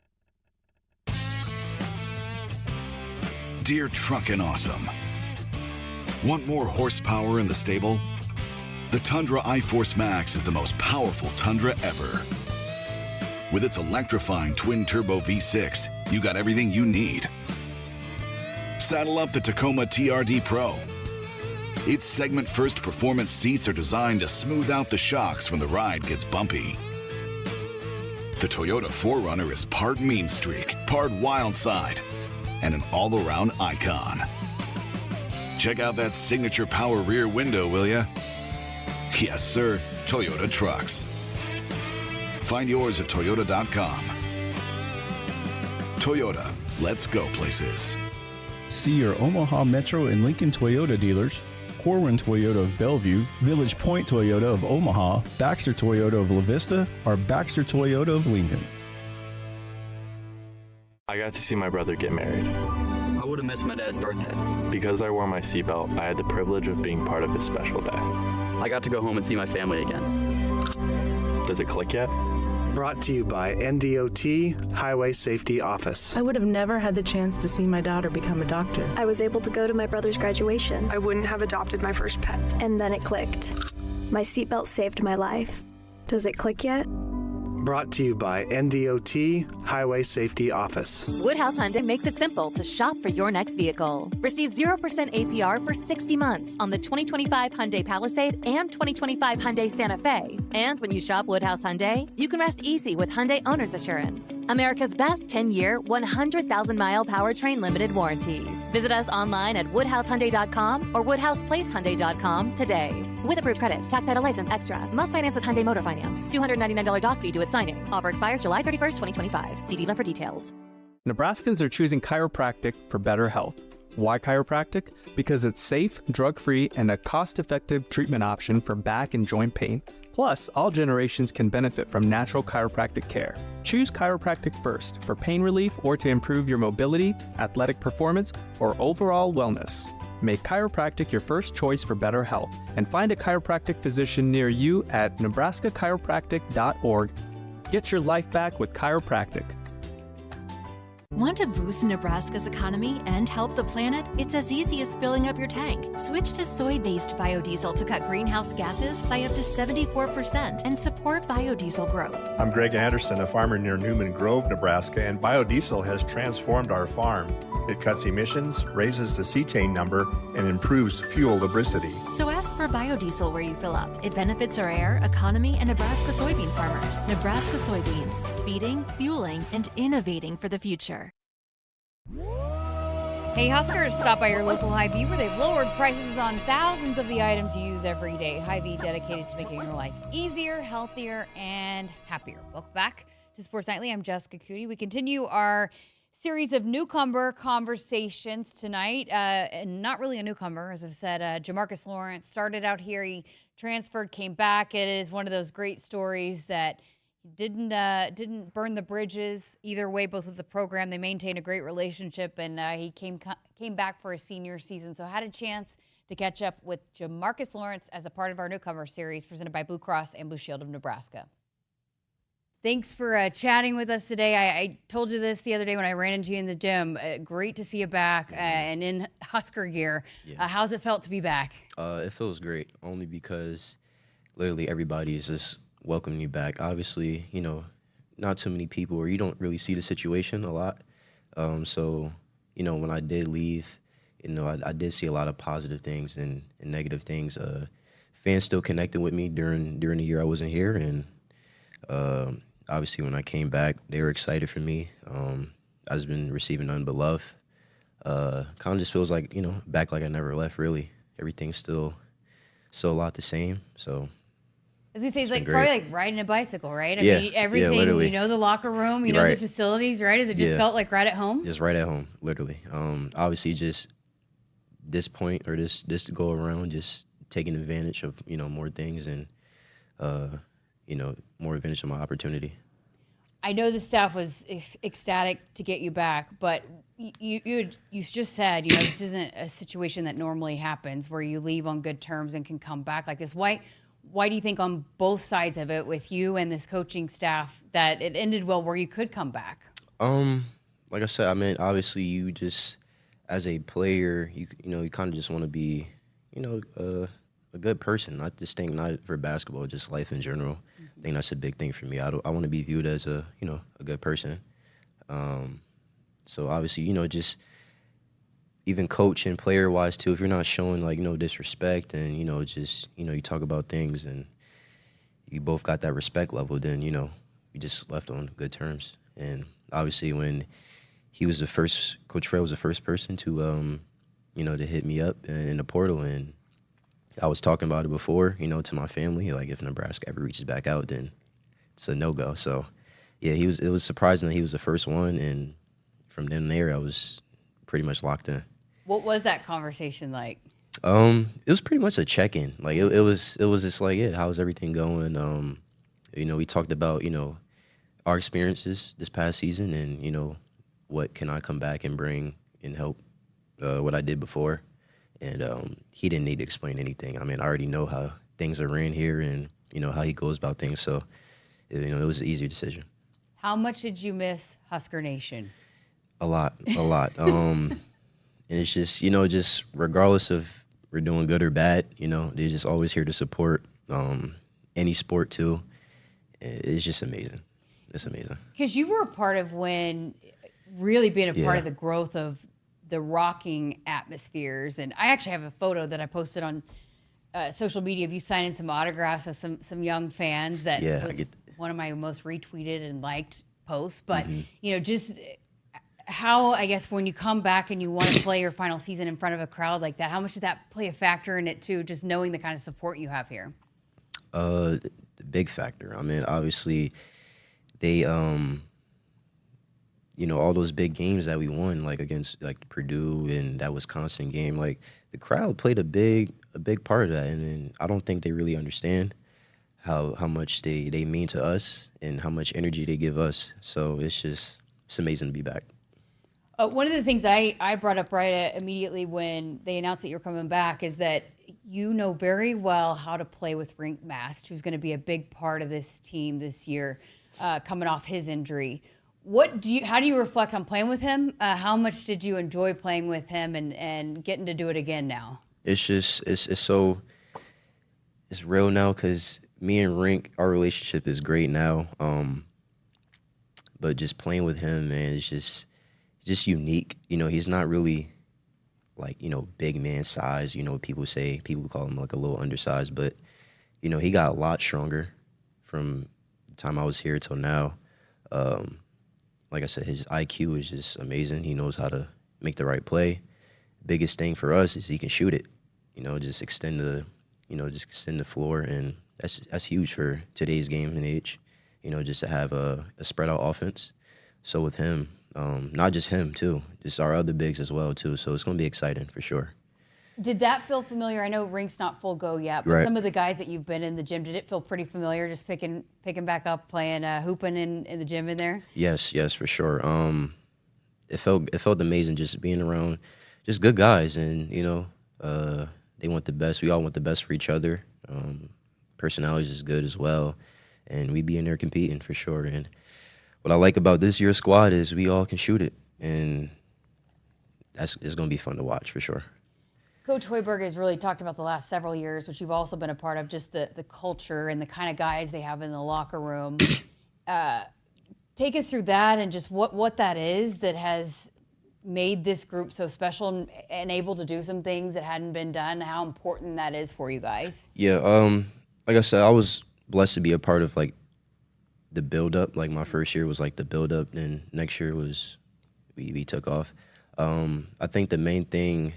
Dear Truckin' Awesome. Want more horsepower in the stable? The Tundra iForce Max is the most powerful Tundra ever. With its electrifying twin-turbo V6, you got everything you need. Saddle up the Tacoma TRD Pro. Its segment-first performance seats are designed to smooth out the shocks when the ride gets bumpy. The Toyota 4Runner is part mean streak, part wild side, and an all-around icon. Check out that signature power rear window, will ya? Yes, sir, Toyota trucks. Find yours at toyota.com. Toyota, let's go places. See your Omaha Metro and Lincoln Toyota dealers, Corwin Toyota of Bellevue, Village Point Toyota of Omaha, Baxter Toyota of La Vista, or Baxter Toyota of Lincoln. I got to see my brother get married. I would have missed my dad's birthday. Because I wore my seatbelt, I had the privilege of being part of his special day. I got to go home and see my family again. Does it click yet? Brought to you by NDOT Highway Safety Office. I would have never had the chance to see my daughter become a doctor. I was able to go to my brother's graduation. I wouldn't have adopted my first pet. And then it clicked. My seatbelt saved my life. Does it click yet? Brought to you by NDOT Highway Safety Office. Woodhouse Hyundai makes it simple to shop for your next vehicle. Receive 0% APR for 60 months on the 2025 Hyundai Palisade and 2025 Hyundai Santa Fe. And when you shop Woodhouse Hyundai, you can rest easy with Hyundai Owner's Assurance, America's best 10-year, 100,000-mile powertrain limited warranty. Visit us online at woodhousehyundai.com or woodhouseplacehyundai.com today. With approved credit, tax title license extra. Must finance with Hyundai Motor Finance. $299 doc fee due at signing. Offer expires July 31st, 2025. See dealer for details. Nebraskans are choosing chiropractic for better health. Why chiropractic? Because it's safe, drug-free, and a cost-effective treatment option for back and joint pain. Plus, all generations can benefit from natural chiropractic care. Choose chiropractic first for pain relief or to improve your mobility, athletic performance, or overall wellness. Make chiropractic your first choice for better health and find a chiropractic physician near you at nebraskachiropractic.org. Get your life back with chiropractic. Want to boost Nebraska's economy and help the planet? It's as easy as filling up your tank. Switch to soy-based biodiesel to cut greenhouse gases by up to 74% and support biodiesel growth. I'm Greg Anderson, a farmer near Newman Grove, Nebraska, and biodiesel has transformed our farm. It cuts emissions, raises the cetane number, and improves fuel lubricity. So ask for biodiesel where you fill up. It benefits our air, economy, and Nebraska soybean farmers. Nebraska soybeans, feeding, fueling, and innovating for the future. Hey Huskers, stop by your local Hy-Vee where they've lowered prices on thousands of the items you use every day. Hy-Vee dedicated to making your life easier, healthier, and happier. Welcome back to Sports Nightly. I'm Jessica Coody. We continue our series of newcomer conversations tonight. And not really a newcomer, as I've said. Jamarcus Lawrence started out here. He transferred, came back. It is one of those great stories that didn't burn the bridges either way, both with the program. They maintained a great relationship, and he came back for his senior season. So I had a chance to catch up with Jamarcus Lawrence as a part of our newcomer series presented by Blue Cross and Blue Shield of Nebraska. Thanks for chatting with us today. I told you this the other day when I ran into you in the gym. Great to see you back and in Husker gear. Yeah. How's it felt to be back? It feels great, only because literally everybody is just welcoming you back. Obviously, you know, not too many people, or you don't really see the situation a lot. So, you know, when I did leave, you know, I did see a lot of positive things and negative things. Fans still connected with me during the year I wasn't here, and obviously when I came back, they were excited for me. I just been receiving nothing but love. Kind of just feels like, you know, back like I never left, really. Everything's still a lot the same, so. As he says, like probably like riding a bicycle, right? I yeah, mean, everything, yeah, you know, the locker room, you know, the facilities, right? As it just felt like right at home? Just right at home, literally. Obviously just this point or this go around, just taking advantage of, you know, more things and, you know, more advantage of my opportunity. I know the staff was ecstatic to get you back, but you just said, you know, this isn't a situation that normally happens where you leave on good terms and can come back like this. Why do you think on both sides of it with you and this coaching staff that it ended well where you could come back? Like I said, I mean, obviously you just, as a player, you know, you kind of just want to be, you know, a good person. Not this thing, not for basketball, just life in general. Mm-hmm. I think that's a big thing for me. I want to be viewed as a, you know, a good person. So obviously, you know, just even coach and player-wise, too, if you're not showing, like, you know, disrespect and, you know, just, you know, you talk about things and you both got that respect level, then, you know, we just left on good terms. And obviously when he was Coach Fred was the first person to, you know, to hit me up in the portal, and I was talking about it before, you know, to my family, like if Nebraska ever reaches back out, then it's a no-go. So, yeah, it was surprising that he was the first one, and from then there, I was pretty much locked in. What was that conversation like? It was pretty much a check-in. Like it was just like, yeah, how's everything going? You know, we talked about, you know, our experiences this past season, and, you know, what can I come back and bring and help what I did before. And he didn't need to explain anything. I mean, I already know how things are ran here and, you know, how he goes about things. So, you know, it was an easier decision. How much did you miss Husker Nation? A lot. And it's just, you know, just regardless of we're doing good or bad, you know, they're just always here to support any sport, too. It's just amazing. it's amazing. Because you were a part of really being a part Yeah. of the growth of the rocking atmospheres. And I actually have a photo that I posted on social media of you signing some autographs of some young fans. That was one of my most retweeted and liked posts. But, just how, I guess, when you come back and you want to play your final season in front of a crowd like that, how much did that play a factor in it too, just knowing the kind of support you have here? The big factor. I mean, obviously, they, all those big games that we won, like against like Purdue and that Wisconsin game, like the crowd played a big part of that, and I don't think they really understand how much they mean to us and how much energy they give us. So it's amazing to be back. One of the things I brought up right immediately when they announced that you're coming back is that you know very well how to play with Rink Mast, who's going to be a big part of this team this year, coming off his injury. How do you reflect on playing with him? How much did you enjoy playing with him and getting to do it again now? It's real now because me and Rink, our relationship is great now. But just playing with him, man, it's just unique. He's not really like, big man size. People call him like a little undersized, but, he got a lot stronger from the time I was here till now. Like I said, his IQ is just amazing. He knows how to make the right play. Biggest thing for us is he can shoot it. Just extend the floor, and that's huge for today's game and age. Just to have a spread out offense. So with him, not just him too, just our other bigs as well too. So it's going to be exciting for sure. Did that feel familiar? I know Rink's not full go yet, but some of the guys that you've been in the gym, did it feel pretty familiar? Just picking back up, playing, hooping in the gym in there. Yes, for sure. It felt amazing just being around, just good guys, and they want the best. We all want the best for each other. Personalities is good as well, and we be in there competing for sure. And what I like about this year's squad is we all can shoot it, and it's going to be fun to watch for sure. Coach Hoiberg has really talked about the last several years, which you've also been a part of, just the culture and the kind of guys they have in the locker room. Take us through that and just what that is that has made this group so special and able to do some things that hadn't been done, how important that is for you guys. Yeah, like I said, I was blessed to be a part of like the build-up. Like my first year was like the build-up, and next year was we took off. I think the main thing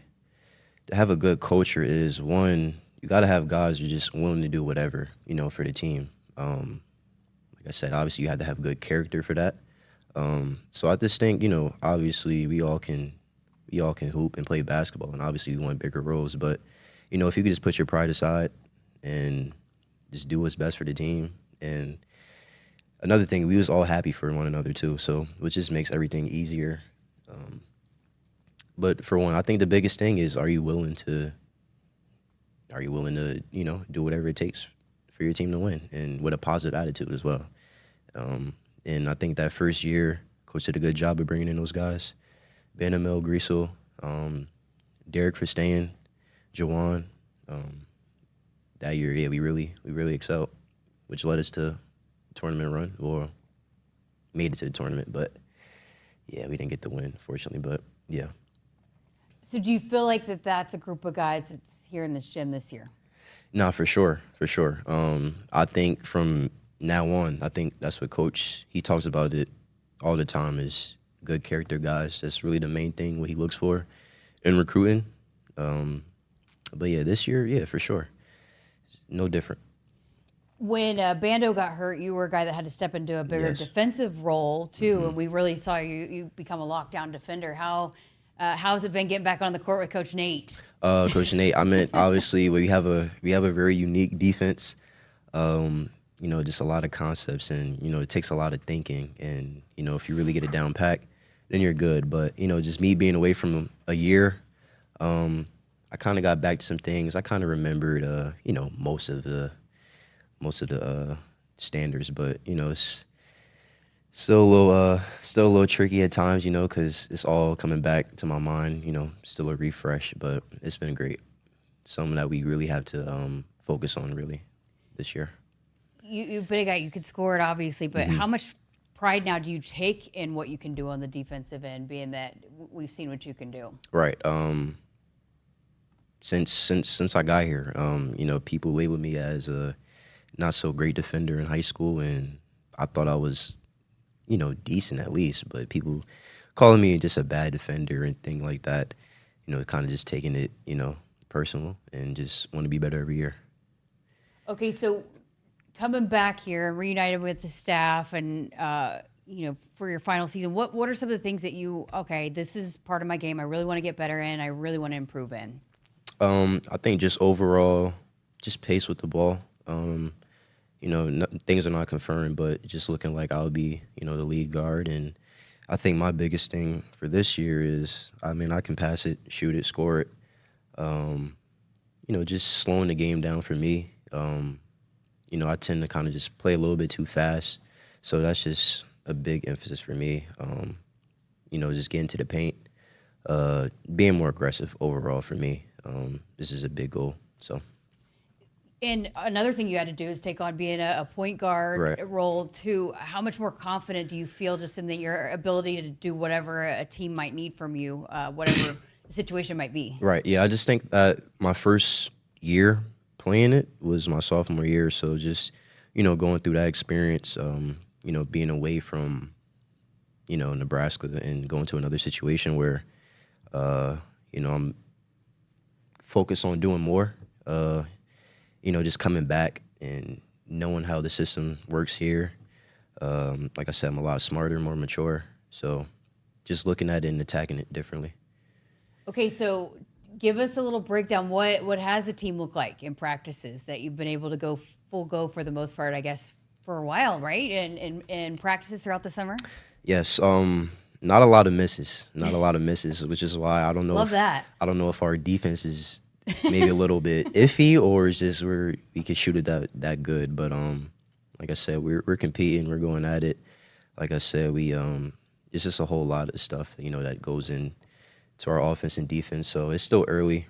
to have a good culture is, one, you got to have guys who are just willing to do whatever, for the team. Like I said, obviously you have to have good character for that. So I just think, obviously we all can hoop and play basketball, and obviously we want bigger roles. But, if you could just put your pride aside and just do what's best for the team. And another thing, we was all happy for one another too, so which just makes everything easier. But for one, I think the biggest thing is, are you willing to do whatever it takes for your team to win, and with a positive attitude as well. And I think that first year, Coach did a good job of bringing in those guys. Benamel, Griesel, Derek for staying, Jawan. That year, yeah, we really excelled, which led us to a tournament run, or made it to the tournament. But, yeah, we didn't get the win, fortunately, but, yeah. So do you feel like that's a group of guys that's here in this gym this year? No, for sure. I think from now on, I think that's what Coach, he talks about it all the time, is good character guys. That's really the main thing, what he looks for in recruiting. But, yeah, this year, yeah, for sure. No different. When Bando got hurt, you were a guy that had to step into a bigger defensive role, too, and we really saw you become a lockdown defender. How's it been getting back on the court with Coach Nate? Coach Nate, I mean, obviously we have a very unique defense. Just a lot of concepts, and it takes a lot of thinking. And if you really get it down pat, then you're good. But just me being away from a year, I kind of got back to some things. I kind of remembered, most of the standards, but it's still a little tricky at times, because it's all coming back to my mind, still a refresh, but it's been great. Something that we really have to focus on really this year. You've been a guy, you could score it obviously, but how much pride now do you take in what you can do on the defensive end, being that we've seen what you can do? Right. Since I got here, people labeled me as a not so great defender in high school, and I thought I was, decent at least. But people calling me just a bad defender and things like that, kind of just taking it, personal, and just want to be better every year. Okay, so coming back here and reunited with the staff and, for your final season, what are some of the things that this is part of my game I really want to get better in, I really want to improve in? I think just overall, just pace with the ball. Things are not confirmed, but just looking like I'll be, the lead guard. And I think my biggest thing for this year is, I can pass it, shoot it, score it. Just slowing the game down for me. I tend to kind of just play a little bit too fast. So that's just a big emphasis for me. Just getting to the paint, being more aggressive overall for me. This is a big goal. So. And another thing you had to do is take on being a point guard role too. How much more confident do you feel just in your ability to do whatever a team might need from you, whatever the situation might be? Right. Yeah, I just think that my first year playing it was my sophomore year. So just, going through that experience, being away from, Nebraska and going to another situation where, I'm focused on doing more, just coming back and knowing how the system works here. Like I said, I'm a lot smarter, more mature. So just looking at it and attacking it differently. Okay, so give us a little breakdown. What has the team look like in practices that you've been able to go full go for the most part, I guess, for a while, right? And practices throughout the summer? Yes. Not a lot of misses. Which is why I don't know. I don't know if our defense is maybe a little bit iffy, or is just we can shoot it that good. But like I said, we're competing, we're going at it. Like I said, it's just a whole lot of stuff, that goes in to our offense and defense. So it's still early.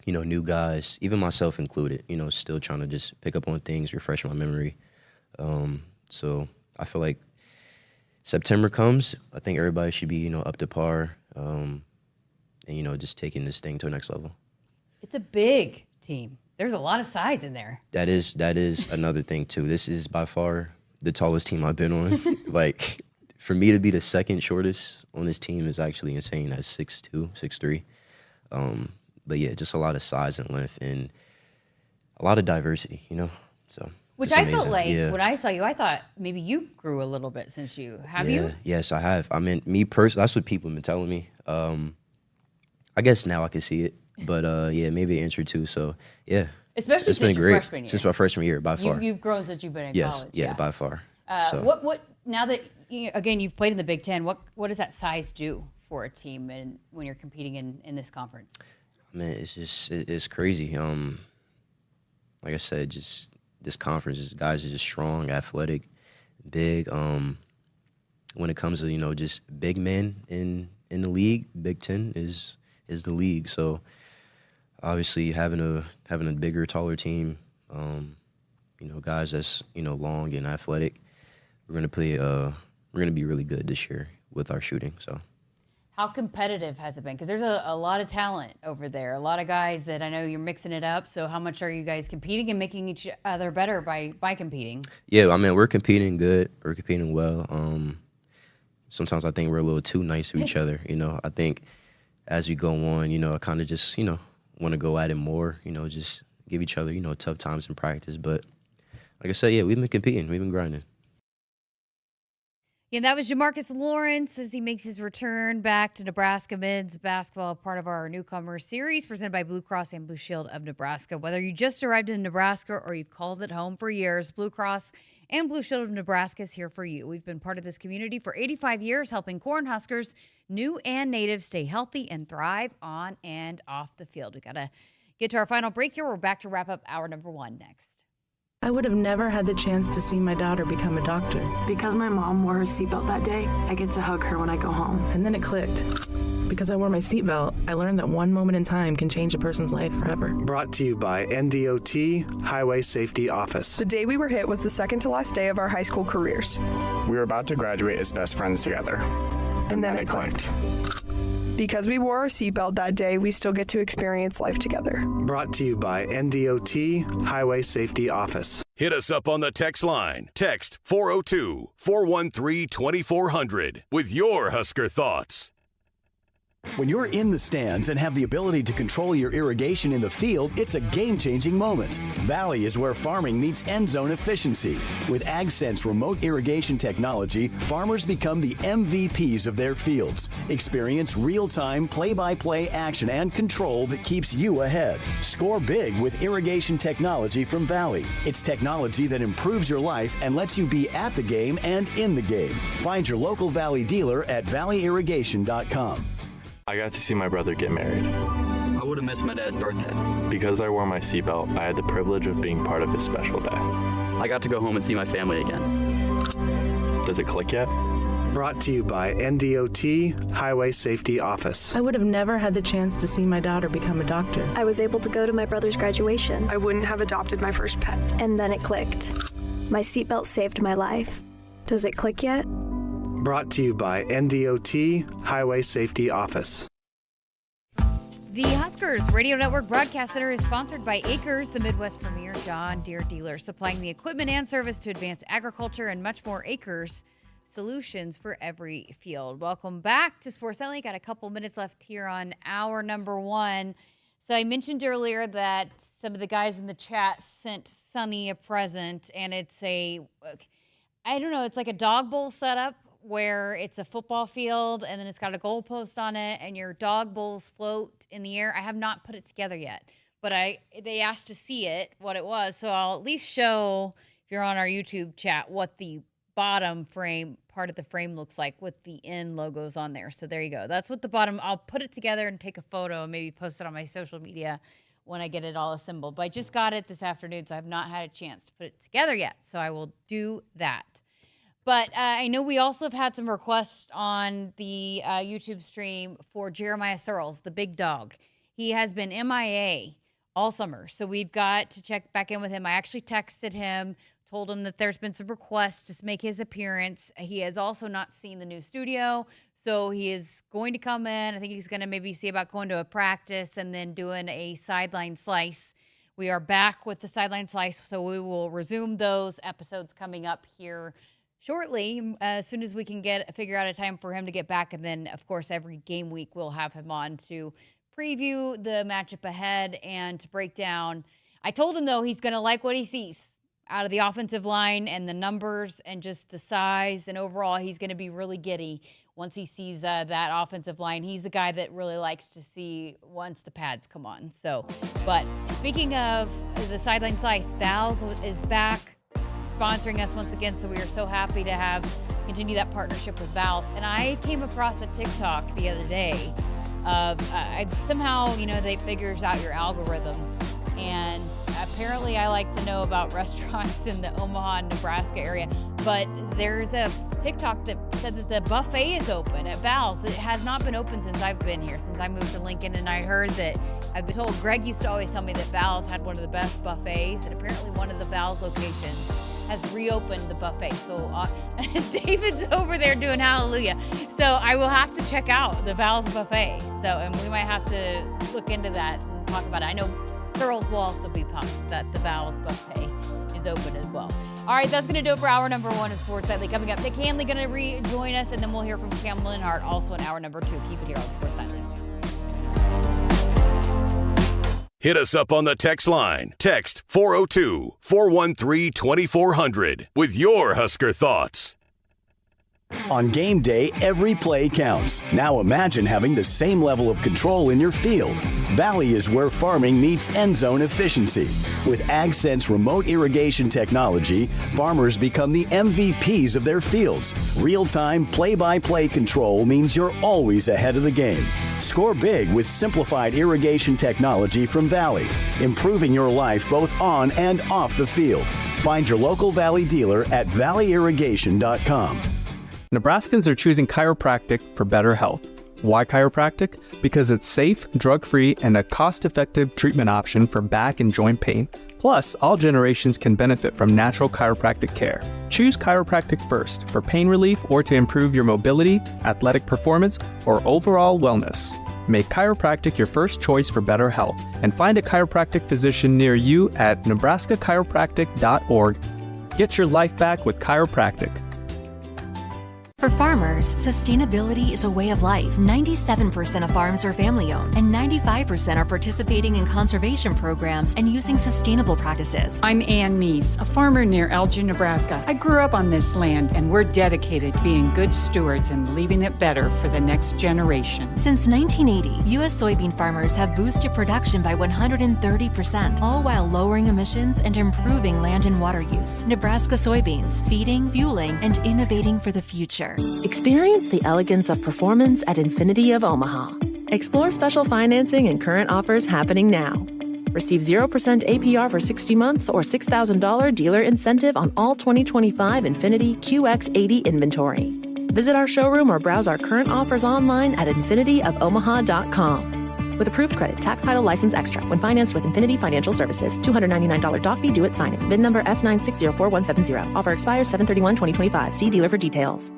New guys, even myself included, still trying to just pick up on things, refresh my memory. So I feel like September comes, I think everybody should be, up to par, and, just taking this thing to the next level. It's a big team. There's a lot of size in there. That is another thing, too. This is by far the tallest team I've been on. Like, for me to be the second shortest on this team is actually insane at 6'2", 6'3". But, yeah, just a lot of size and length and a lot of diversity, so. Which I felt like when I saw you, I thought maybe you grew a little bit since you. Have you? Yes, I have. Me personally, that's what people have been telling me. I guess now I can see it. But, maybe an inch or two. So, yeah. Especially it's since been great. Your freshman year. Since my freshman year, by far. You've grown since you've been in college. Yeah, by far. What now that, again, you've played in the Big Ten, what does that size do for a team and when you're competing in this conference? It's crazy. Like I said, just this conference, guys are just strong, athletic, big. When it comes to, just big men in the league, Big Ten is the league. So obviously having a bigger, taller team, guys that's long and athletic, we're gonna be really good this year with our shooting. So. How competitive has it been? Because there's a lot of talent over there, a lot of guys that I know you're mixing it up. So how much are you guys competing and making each other better by competing? Yeah, we're competing good. We're competing well. Sometimes I think we're a little too nice to each other. I think as we go on, I kind of just, want to go at it more, just give each other, tough times in practice. But like I said, yeah, we've been competing. We've been grinding. Yeah, that was Jamarcus Lawrence as he makes his return back to Nebraska men's basketball, part of our newcomer series presented by Blue Cross and Blue Shield of Nebraska. Whether you just arrived in Nebraska or you've called it home for years, Blue Cross and Blue Shield of Nebraska is here for you. We've been part of this community for 85 years, helping Cornhuskers, new and native, stay healthy and thrive on and off the field. We got to get to our final break here. We're back to wrap up hour number 1 next. I would have never had the chance to see my daughter become a doctor. Because my mom wore her seatbelt that day, I get to hug her when I go home. And then it clicked. Because I wore my seatbelt, I learned that one moment in time can change a person's life forever. Brought to you by NDOT Highway Safety Office. The day we were hit was the second to last day of our high school careers. We were about to graduate as best friends together. And then it clicked. Because we wore our seatbelt that day, we still get to experience life together. Brought to you by NDOT Highway Safety Office. Hit us up on the text line. Text 402-413-2400 with your Husker thoughts. When you're in the stands and have the ability to control your irrigation in the field, it's a game-changing moment. Valley is where farming meets end zone efficiency. With AgSense remote irrigation technology, farmers become the MVPs of their fields. Experience real-time, play-by-play action and control that keeps you ahead. Score big with irrigation technology from Valley. It's technology that improves your life and lets you be at the game and in the game. Find your local Valley dealer at valleyirrigation.com. I got to see my brother get married. I would have missed my dad's birthday. Because I wore my seatbelt, I had the privilege of being part of his special day. I got to go home and see my family again. Does it click yet? Brought to you by NDOT Highway Safety Office. I would have never had the chance to see my daughter become a doctor. I was able to go to my brother's graduation. I wouldn't have adopted my first pet. And then it clicked. My seatbelt saved my life. Does it click yet? Brought to you by NDOT Highway Safety Office. The Huskers Radio Network Broadcast Center is sponsored by Akrs, the Midwest premier John Deere dealer, supplying the equipment and service to advance agriculture and much more. Akrs, solutions for every field. Welcome back to Sports Nightly. Got a couple minutes left here on hour number one. So I mentioned earlier that some of the guys in the chat sent Sonny a present, and it's I don't know, it's like a dog bowl setup, where it's a football field and then it's got a goalpost on it and your dog bowls float in the air. I have not put it together yet, but they asked to see it, what it was. So I'll at least show, if you're on our YouTube chat, what the bottom frame, part of the frame looks like with the N logos on there. So there you go. That's what the bottom, I'll put it together and take a photo and maybe post it on my social media when I get it all assembled. But I just got it this afternoon, so I have not had a chance to put it together yet. So I will do that. But I know we also have had some requests on the YouTube stream for Jeremiah Searles, the big dog. He has been MIA all summer, so we've got to check back in with him. I actually texted him, told him that there's been some requests to make his appearance. He has also not seen the new studio, so he is going to come in. I think he's going to maybe see about going to a practice and then doing a sideline slice. We are back with the sideline slice, so we will resume those episodes coming up here shortly, as soon as we can figure out a time for him to get back. And then, of course, every game week we'll have him on to preview the matchup ahead and to break down. I told him, though, he's going to like what he sees out of the offensive line and the numbers and just the size. And overall, he's going to be really giddy once he sees that offensive line. He's the guy that really likes to see once the pads come on. So, but speaking of the sideline slice, Val's is back sponsoring us once again, so we are so happy to continue that partnership with Val's. And I came across a TikTok the other day of somehow, they figures out your algorithm, and apparently I like to know about restaurants in the Omaha, Nebraska area, but there's a TikTok that said that the buffet is open at Val's. It has not been open since I've been here, since I moved to Lincoln, and I heard that, I've been told, Greg used to always tell me that Val's had one of the best buffets, and apparently one of the Val's locations has reopened the buffet. So David's over there doing hallelujah. So I will have to check out the Val's buffet. So, and we might have to look into that and talk about it. I know Searles will also be pumped that the Val's buffet is open as well. All right, that's going to do it for hour number one of Sports Nightly. Coming up, Nick Hanley going to rejoin us, and then we'll hear from Cam Linhardt also in hour number two. Keep it here on Sports Nightly. Hit us up on the text line. Text 402-413-2400 with your Husker thoughts. On game day, every play counts. Now imagine having the same level of control in your field. Valley is where farming meets end zone efficiency. With AgSense remote irrigation technology, farmers become the MVPs of their fields. Real-time, play-by-play control means you're always ahead of the game. Score big with simplified irrigation technology from Valley, improving your life both on and off the field. Find your local Valley dealer at valleyirrigation.com. Nebraskans are choosing chiropractic for better health. Why chiropractic? Because it's safe, drug-free, and a cost-effective treatment option for back and joint pain. Plus, all generations can benefit from natural chiropractic care. Choose chiropractic first for pain relief or to improve your mobility, athletic performance, or overall wellness. Make chiropractic your first choice for better health and find a chiropractic physician near you at nebraskachiropractic.org. Get your life back with chiropractic. For farmers, sustainability is a way of life. 97% of farms are family-owned, and 95% are participating in conservation programs and using sustainable practices. I'm Ann Meese, a farmer near Elgin, Nebraska. I grew up on this land, and we're dedicated to being good stewards and leaving it better for the next generation. Since 1980, U.S. soybean farmers have boosted production by 130%, all while lowering emissions and improving land and water use. Nebraska soybeans, feeding, fueling, and innovating for the future. Experience the elegance of performance at Infinity of Omaha. Explore special financing and current offers happening now. Receive 0% APR for 60 months or $6,000 dealer incentive on all 2025 Infinity QX80 inventory. Visit our showroom or browse our current offers online at infinityofomaha.com. With approved credit, tax title license extra. When financed with Infinity Financial Services. $299 doc fee due at signing. VIN number S9604170. Offer expires 7/31/2025. See dealer for details.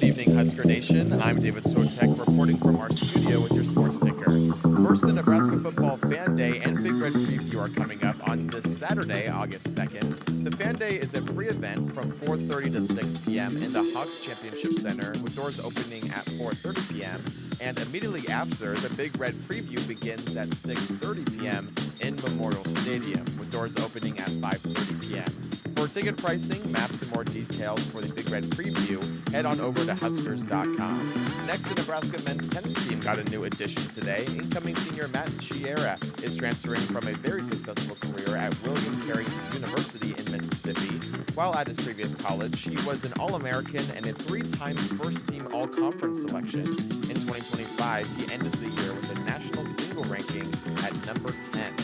Good evening, Husker Nation. I'm David Sotek reporting from our studio with your sports ticker. First, the Nebraska Football Fan Day and Big Red Preview are coming up on this Saturday, August 2nd. The Fan Day is a free event from 4:30 to 6 p.m. in the Hawks Championship Center, with doors opening at 4:30 p.m. And immediately after, the Big Red Preview begins at 6:30 p.m. in Memorial Stadium, with doors opening at 5:30 p.m. For ticket pricing, maps, and more details for the Big Red Preview, head on over to Huskers.com. Next, the Nebraska men's tennis team got a new addition today. Incoming senior Matt Chiera is transferring from a very successful career at William Carey University in Mississippi. While at his previous college, he was an All-American and a 3-time first-team All-Conference selection. In 2025, he ended the year with a national single ranking at number 10.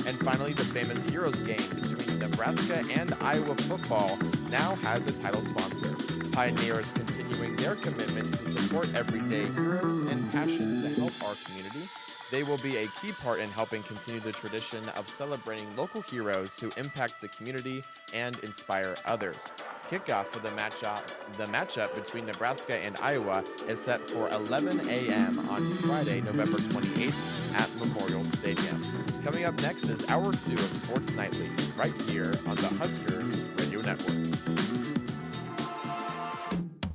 And finally, the famous Heroes game between Nebraska and Iowa football now has a title sponsor. Pioneer is continuing their commitment to support everyday heroes and passion to help our community. They will be a key part in helping continue the tradition of celebrating local heroes who impact the community and inspire others. Kickoff for the matchup between Nebraska and Iowa is set for 11 a.m. on Friday, November 28th at Memorial Stadium. Coming up next is Hour 2 of Sports Nightly, right here on the Huskers Radio Network.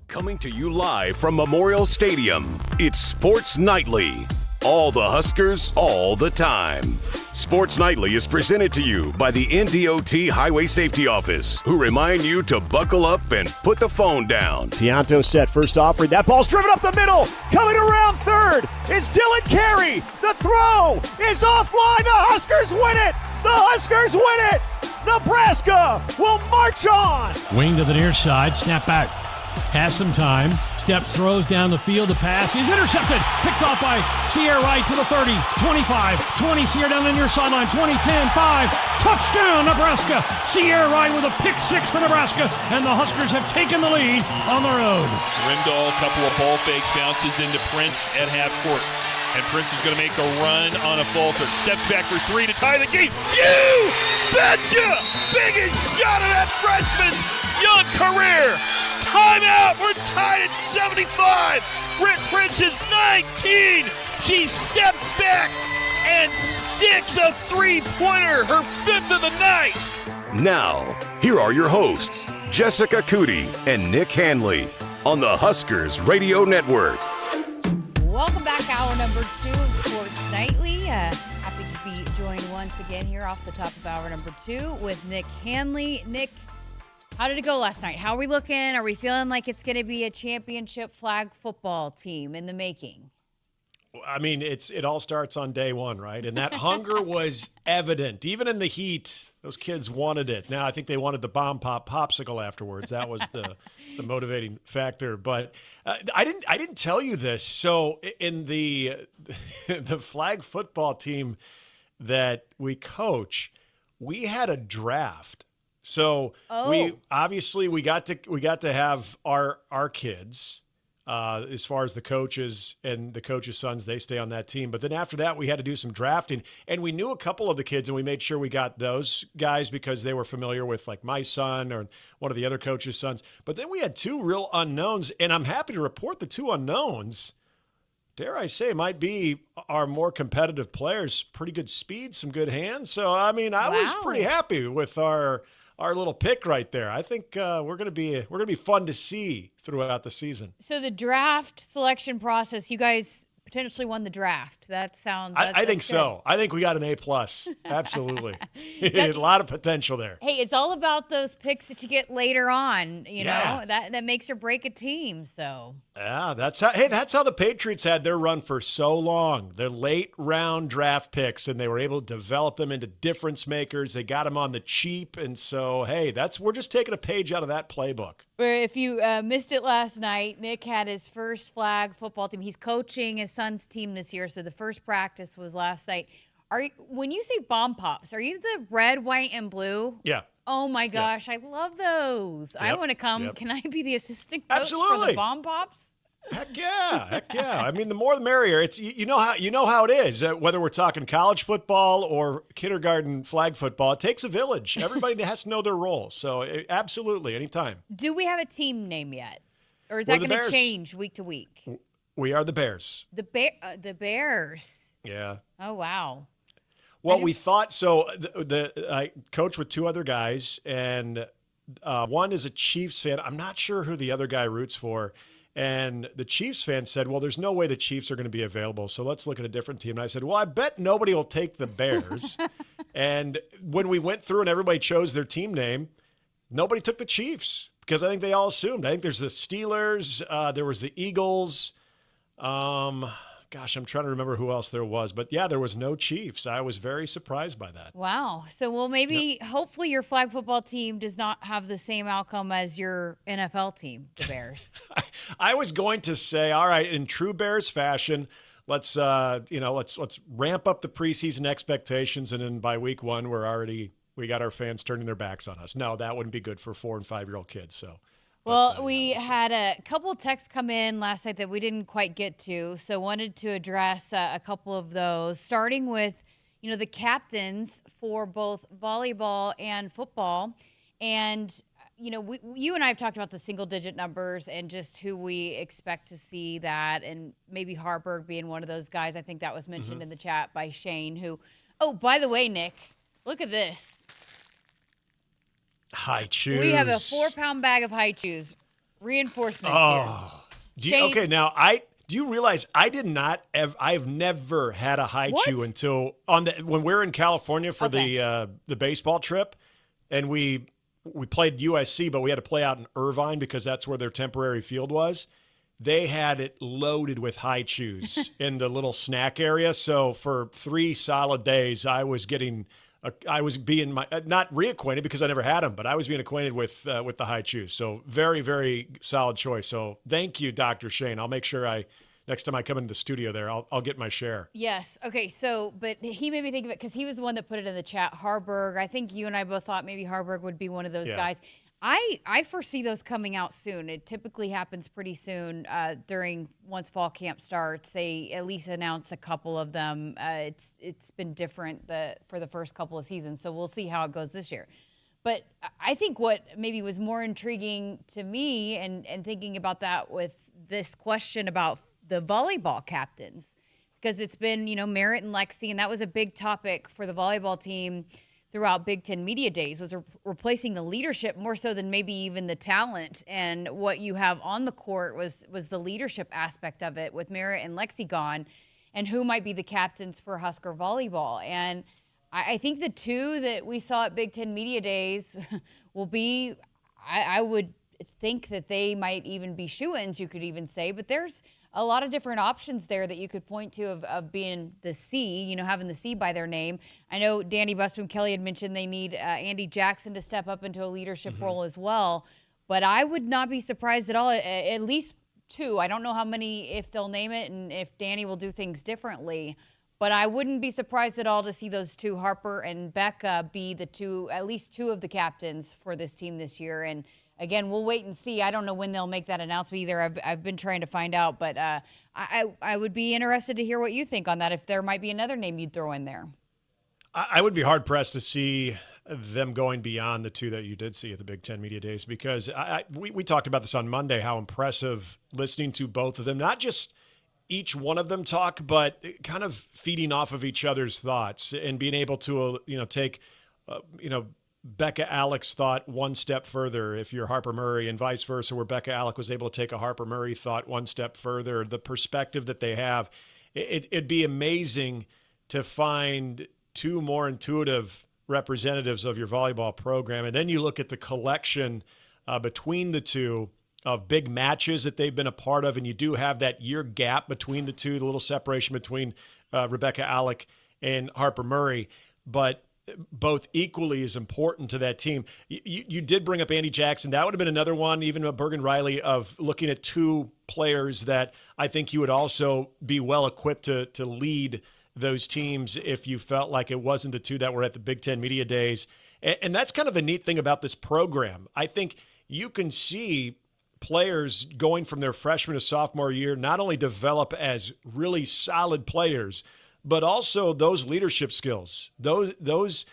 Coming to you live from Memorial Stadium, it's Sports Nightly. All the Huskers, all the time. Sports Nightly is presented to you by the NDOT Highway Safety Office, who remind you to buckle up and put the phone down. Pianto set first offering. That ball's driven up the middle. Coming around third is Dylan Carey. The throw is offline. The Huskers win it. The Huskers win it. Nebraska will march on. Wing to the near side. Snap back. Has some time. Steps, throws down the field. The pass is intercepted. Picked off by Sierra Wright to the 30, 25, 20. Sierra down the near sideline. 20, 10, 5. Touchdown, Nebraska. Sierra Wright with a pick six for Nebraska. And the Huskers have taken the lead on the road. Rimdahl, a couple of ball fakes, bounces into Prince at half court. And Prince is going to make a run on a falter. Steps back for 3 to tie the game. You betcha! Biggest shot of that freshman's young career. Timeout! We're tied at 75. Britt Prince is 19. She steps back and sticks a three-pointer, her 5th of the night. Now, here are your hosts, Jessica Coody and Nick Hanley, on the Huskers Radio Network. Welcome back, hour number 2 of Sports Nightly. Happy to be joined once again here off the top of hour number 2 with Nick Hanley. Nick, how did it go last night? How are we looking? Are we feeling like it's going to be a championship flag football team in the making? I mean, it all starts on day one, right? And that hunger was evident. Even in the heat, those kids wanted it. Now, I think they wanted the bomb pop popsicle afterwards. That was the motivating factor. But I didn't tell you this. So in the flag football team that we coach, we had a draft. So we got to have our kids. As far as the coaches and the coaches' sons, they stay on that team. But then after that, we had to do some drafting. And we knew a couple of the kids, and we made sure we got those guys because they were familiar with, like, my son or one of the other coaches' sons. But then we had 2 real unknowns, and I'm happy to report the 2 unknowns, dare I say, might be our more competitive players. Pretty good speed, some good hands. So, I mean, I was pretty happy with our little pick right there. I think we're gonna be fun to see throughout the season. So the draft selection process, you guys potentially won the draft. That sounds. I think so. I think we got an A+. Absolutely, a lot of potential there. Hey, it's all about those picks that you get later on. You know that makes or break a team. So yeah, that's how the Patriots had their run for so long. Their late round draft picks, and they were able to develop them into difference makers. They got them on the cheap, and so hey, we're just taking a page out of that playbook. If you missed it last night, Nick had his first flag football team. He's coaching his son's team this year, so the first practice was last night. When you say bomb pops, are you the red, white, and blue? Yeah. Oh my gosh, I love those. Yep. I want to come. Yep. Can I be the assistant coach for the bomb pops? Heck yeah. I mean, the more the merrier. It's you know how it is. Whether we're talking college football or kindergarten flag football, it takes a village. Everybody has to know their role. So absolutely, anytime. Do we have a team name yet? Or is that going to change week to week? We are the Bears. The Bears. Yeah. Oh, wow. Well, we thought so. I coach with two other guys, and one is a Chiefs fan. I'm not sure who the other guy roots for. And the Chiefs fan said, well, there's no way the Chiefs are going to be available, so let's look at a different team. And I said, well, I bet nobody will take the Bears. And when we went through and everybody chose their team name, nobody took the Chiefs because I think they all assumed. I think there's the Steelers. There was the Eagles. Gosh, I'm trying to remember who else there was. But, yeah, there was no Chiefs. I was very surprised by that. Wow. So, well, maybe hopefully your flag football team does not have the same outcome as your NFL team, the Bears. I was going to say, all right, in true Bears fashion, let's ramp up the preseason expectations, and then by week one we got our fans turning their backs on us. No, that wouldn't be good for 4- and 5-year-old kids. So. Well, we had a couple texts come in last night that we didn't quite get to, so wanted to address a couple of those, starting with, the captains for both volleyball and football. And, you and I have talked about the single-digit numbers and just who we expect to see that, and maybe Harburg being one of those guys. I think that was mentioned in the chat by Shane, who, oh, by the way, Nick, look at this. High chews. We have a 4-pound bag of high chews. Reinforcements here. Okay, now do you realize I've never had a high chew until when we were in California for the baseball trip, and we played USC, but we had to play out in Irvine because that's where their temporary field was. They had it loaded with high chews in the little snack area. So for 3 solid days, I was being not reacquainted because I never had them, but I was being acquainted with the high chews. So very, very solid choice. So thank you, Dr. Shane. I'll make sure next time I come into the studio there, I'll get my share. Yes. Okay. So, but he made me think of it because he was the one that put it in the chat. Harburg. I think you and I both thought maybe Harburg would be one of those guys. I foresee those coming out soon. It typically happens pretty soon once fall camp starts. They at least announce a couple of them. It's been different for the first couple of seasons, so we'll see how it goes this year. But I think what maybe was more intriguing to me and thinking about that with this question about the volleyball captains, because it's been, Merritt and Lexi, and that was a big topic for the volleyball team throughout Big Ten Media Days, was replacing the leadership more so than maybe even the talent. And what you have on the court was the leadership aspect of it with Merritt and Lexi gone, and who might be the captains for Husker volleyball. And I think the two that we saw at Big Ten Media Days will be, I would think that they might even be shoo-ins, you could even say, but there's a lot of different options there that you could point to of being the C, having the C by their name. I know Danny Busman-Kelly had mentioned they need Andy Jackson to step up into a leadership role as well, but I would not be surprised at all, at least 2. I don't know how many, if they'll name it, and if Danny will do things differently, but I wouldn't be surprised at all to see those 2, Harper and Becca, be at least 2 of the captains for this team this year. And again, we'll wait and see. I don't know when they'll make that announcement either. I've been trying to find out, but I would be interested to hear what you think on that, if there might be another name you'd throw in there. I would be hard-pressed to see them going beyond the 2 that you did see at the Big Ten Media Days, because we talked about this on Monday, how impressive listening to both of them, not just each one of them talk, but kind of feeding off of each other's thoughts and being able to, take, Becca Alex thought one step further if you're Harper Murray, and vice versa, where Becca Alex was able to take a Harper Murray thought one step further. The perspective that they have, it'd be amazing to find 2 more intuitive representatives of your volleyball program. And then you look at the collection between the 2 of big matches that they've been a part of, and you do have that year gap between the 2, the little separation between Rebecca Alec and Harper Murray, but both equally as important to that team. You did bring up Andy Jackson. That would have been another one, even Bergen Riley, of looking at 2 players that I think you would also be well equipped to lead those teams if you felt like it wasn't the 2 that were at the Big Ten Media Days. And that's kind of the neat thing about this program. I think you can see players going from their freshman to sophomore year not only develop as really solid players, but also those leadership skills, those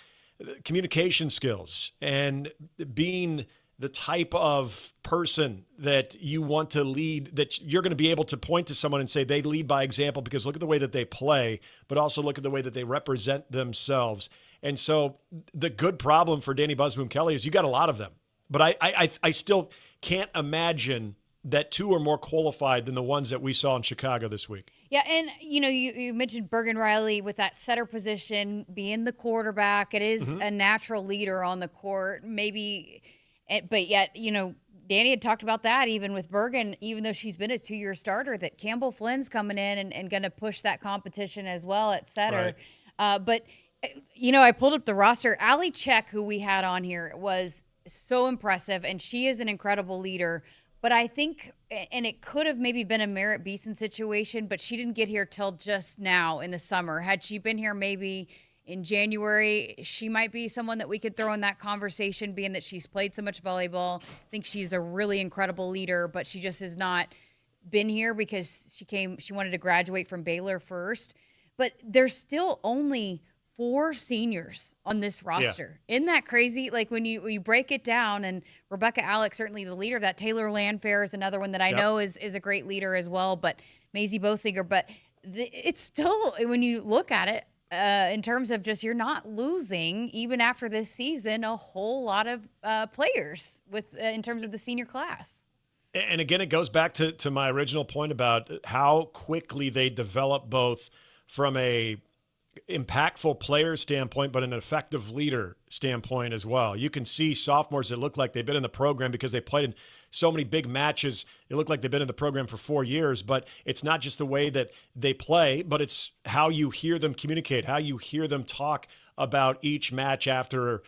communication skills, and being the type of person that you want to lead, that you're going to be able to point to someone and say they lead by example, because look at the way that they play, but also look at the way that they represent themselves. And so the good problem for Danny Busboom Kelly is you got a lot of them. But I still can't imagine that two are more qualified than the ones that we saw in Chicago this week. Yeah, and, you mentioned Bergen Riley with that setter position, being the quarterback. It is a natural leader on the court, maybe, but yet, Danny had talked about that even with Bergen, even though she's been a 2-year starter, that Campbell Flynn's coming in and going to push that competition as well at setter. Right. But, I pulled up the roster. Allie Check, who we had on here, was so impressive, and she is an incredible leader. But I think, and it could have maybe been a Merritt Beeson situation, but she didn't get here till just now in the summer. Had she been here maybe in January, she might be someone that we could throw in that conversation, being that she's played so much volleyball. I think she's a really incredible leader, but she just has not been here because she wanted to graduate from Baylor first. But there's still only 4 seniors on this roster. Yeah. Isn't that crazy? Like when you break it down, and Rebecca Alex, certainly the leader of that. Taylor Landfair is another one that I know is a great leader as well, but Maisie Bosinger. But it's still, when you look at it, in terms of just, you're not losing, even after this season, a whole lot of players in terms of the senior class. And again, it goes back to my original point about how quickly they develop, both from a impactful player standpoint, but an effective leader standpoint as well. You can see sophomores that look like they've been in the program because they played in so many big matches. It looked like they've been in the program for 4 years, but it's not just the way that they play, but it's how you hear them communicate, how you hear them talk about each match after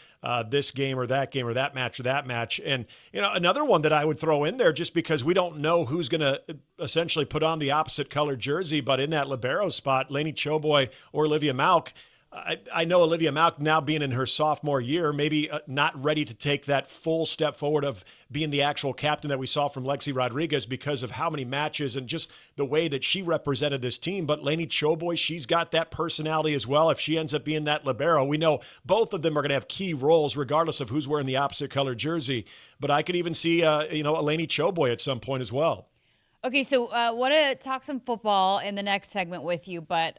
this game or that match or that match. And, another one that I would throw in there, just because we don't know who's going to essentially put on the opposite color jersey, but in that libero spot, Lainey Choboy or Olivia Malk, I know Olivia Malk, now being in her sophomore year, maybe not ready to take that full step forward of being the actual captain that we saw from Lexi Rodriguez because of how many matches and just the way that she represented this team. But Lainey Choboy, she's got that personality as well. If she ends up being that libero, we know both of them are going to have key roles regardless of who's wearing the opposite color jersey. But I could even see, a Lainey Choboy at some point as well. Okay, so I want to talk some football in the next segment with you, but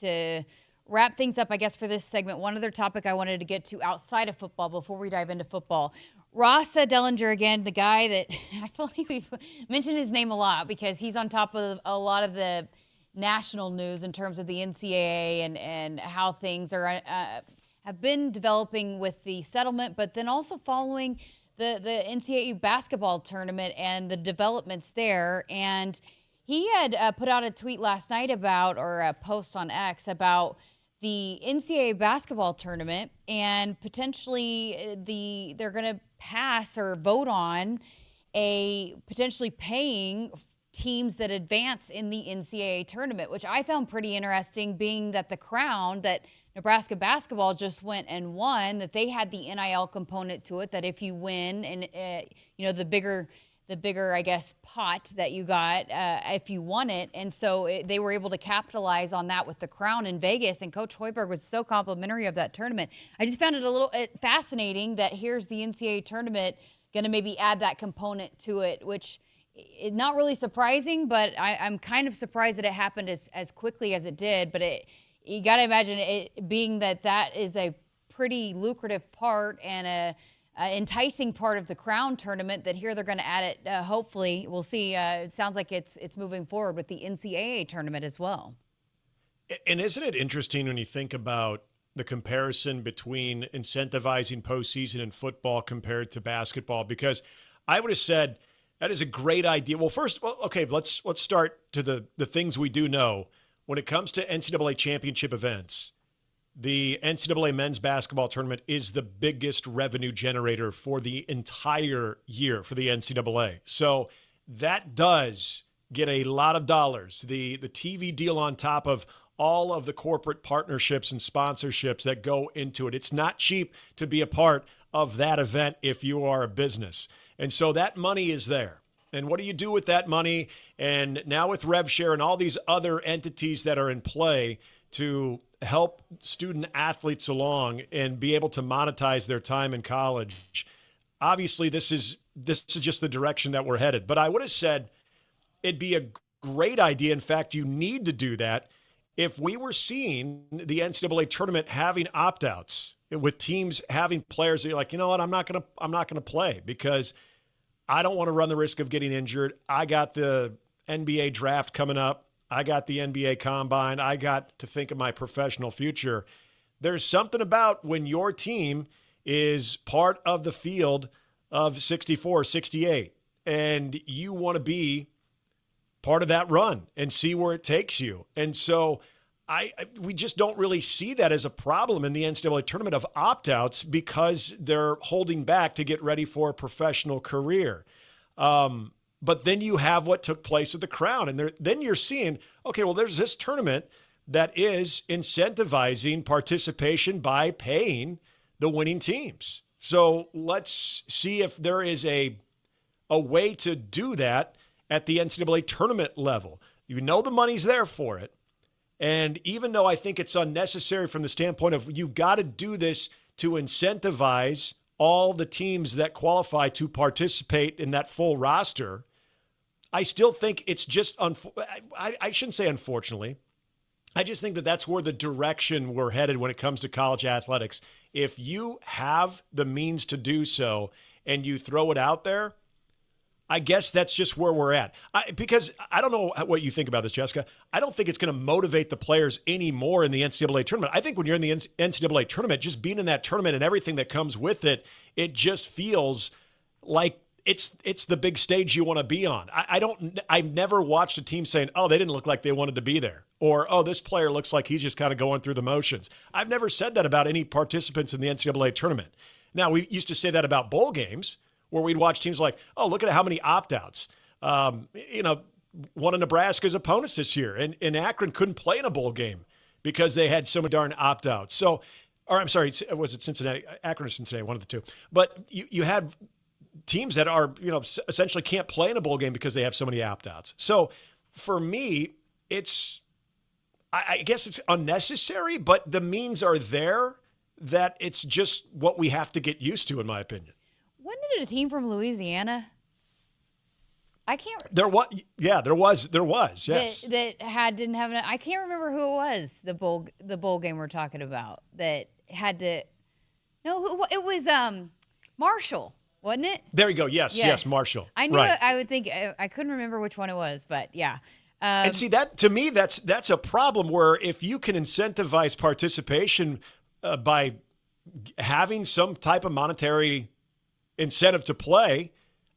to wrap things up, I guess, for this segment, one other topic I wanted to get to outside of football before we dive into football. Ross Dellinger, again, the guy that I feel like we've mentioned his name a lot because he's on top of a lot of the national news in terms of the NCAA and how things are have been developing with the settlement, but then also following the NCAA basketball tournament and the developments there. And he had put out a tweet last night or a post on X about the NCAA basketball tournament, and potentially they're going to pass or vote on potentially paying teams that advance in the NCAA tournament, which I found pretty interesting, being that the crown that Nebraska basketball just went and won, that they had the NIL component to it, that if you win and the bigger, I guess, pot that you got if you won it. And so they were able to capitalize on that with the crown in Vegas. And Coach Hoiberg was so complimentary of that tournament. I just found it a little fascinating that here's the NCAA tournament going to maybe add that component to it, which is not really surprising, but I'm kind of surprised that it happened as quickly as it did. But you got to imagine it being that is a pretty lucrative part and enticing part of the crown tournament, that here they're going to add it. Hopefully, we'll see. It sounds like it's moving forward with the NCAA tournament as well. And isn't it interesting when you think about the comparison between incentivizing postseason in football compared to basketball? Because I would have said that is a great idea. Well, first, let's start to the things we do know. When it comes to NCAA championship events, the NCAA men's basketball tournament is the biggest revenue generator for the entire year for the NCAA. So that does get a lot of dollars. The TV deal on top of all of the corporate partnerships and sponsorships that go into it. It's not cheap to be a part of that event if you are a business. And so that money is there. And what do you do with that money? And now with RevShare and all these other entities that are in play to help student athletes along and be able to monetize their time in college, obviously this is just the direction that we're headed. But I would have said it'd be a great idea. In fact, you need to do that if we were seeing the NCAA tournament having opt-outs with teams having players that you're like, you know what, I'm not gonna play because I don't want to run the risk of getting injured. I got the NBA draft coming up. I got the NBA combine. I got to think of my professional future. There's something about when your team is part of the field of 64, 68, and you want to be part of that run and see where it takes you. And so we just don't really see that as a problem in the NCAA tournament of opt-outs because they're holding back to get ready for a professional career. But then you have what took place with the Crown. And then you're seeing, okay, well, there's this tournament that is incentivizing participation by paying the winning teams. So let's see if there is a way to do that at the NCAA tournament level. You know the money's there for it. And even though I think it's unnecessary from the standpoint of you've got to do this to incentivize all the teams that qualify to participate in that full roster, I still think it's just, I shouldn't say unfortunately, I just think that that's where the direction we're headed when it comes to college athletics. If you have the means to do so and you throw it out there, I guess that's just where we're at. Because I don't know what you think about this, Jessica. I don't think it's going to motivate the players anymore in the NCAA tournament. I think when you're in the NCAA tournament, just being in that tournament and everything that comes with it, it just feels like it's the big stage you want to be on. I've never watched a team saying, oh, they didn't look like they wanted to be there. Or, oh, this player looks like he's just kind of going through the motions. I've never said that about any participants in the NCAA tournament. Now, we used to say that about bowl games, where we'd watch teams like, oh, look at how many opt-outs. One of Nebraska's opponents this year, and Akron couldn't play in a bowl game because they had so many darn opt-outs. So, or I'm sorry, was it Cincinnati? Akron or Cincinnati, one of the two. But you had teams that are, essentially can't play in a bowl game because they have so many opt-outs. So for me, I guess it's unnecessary, but the means are there that it's just what we have to get used to, in my opinion. Wasn't it a team from Louisiana? I can't. There was, yes. That didn't have. I can't remember who it was. The bowl game we're talking about that had to. No, it was Marshall, wasn't it? There you go. Yes, Marshall. I knew it. I would think I couldn't remember which one it was, but yeah. And see that to me, that's a problem where if you can incentivize participation by having some type of monetary incentive to play,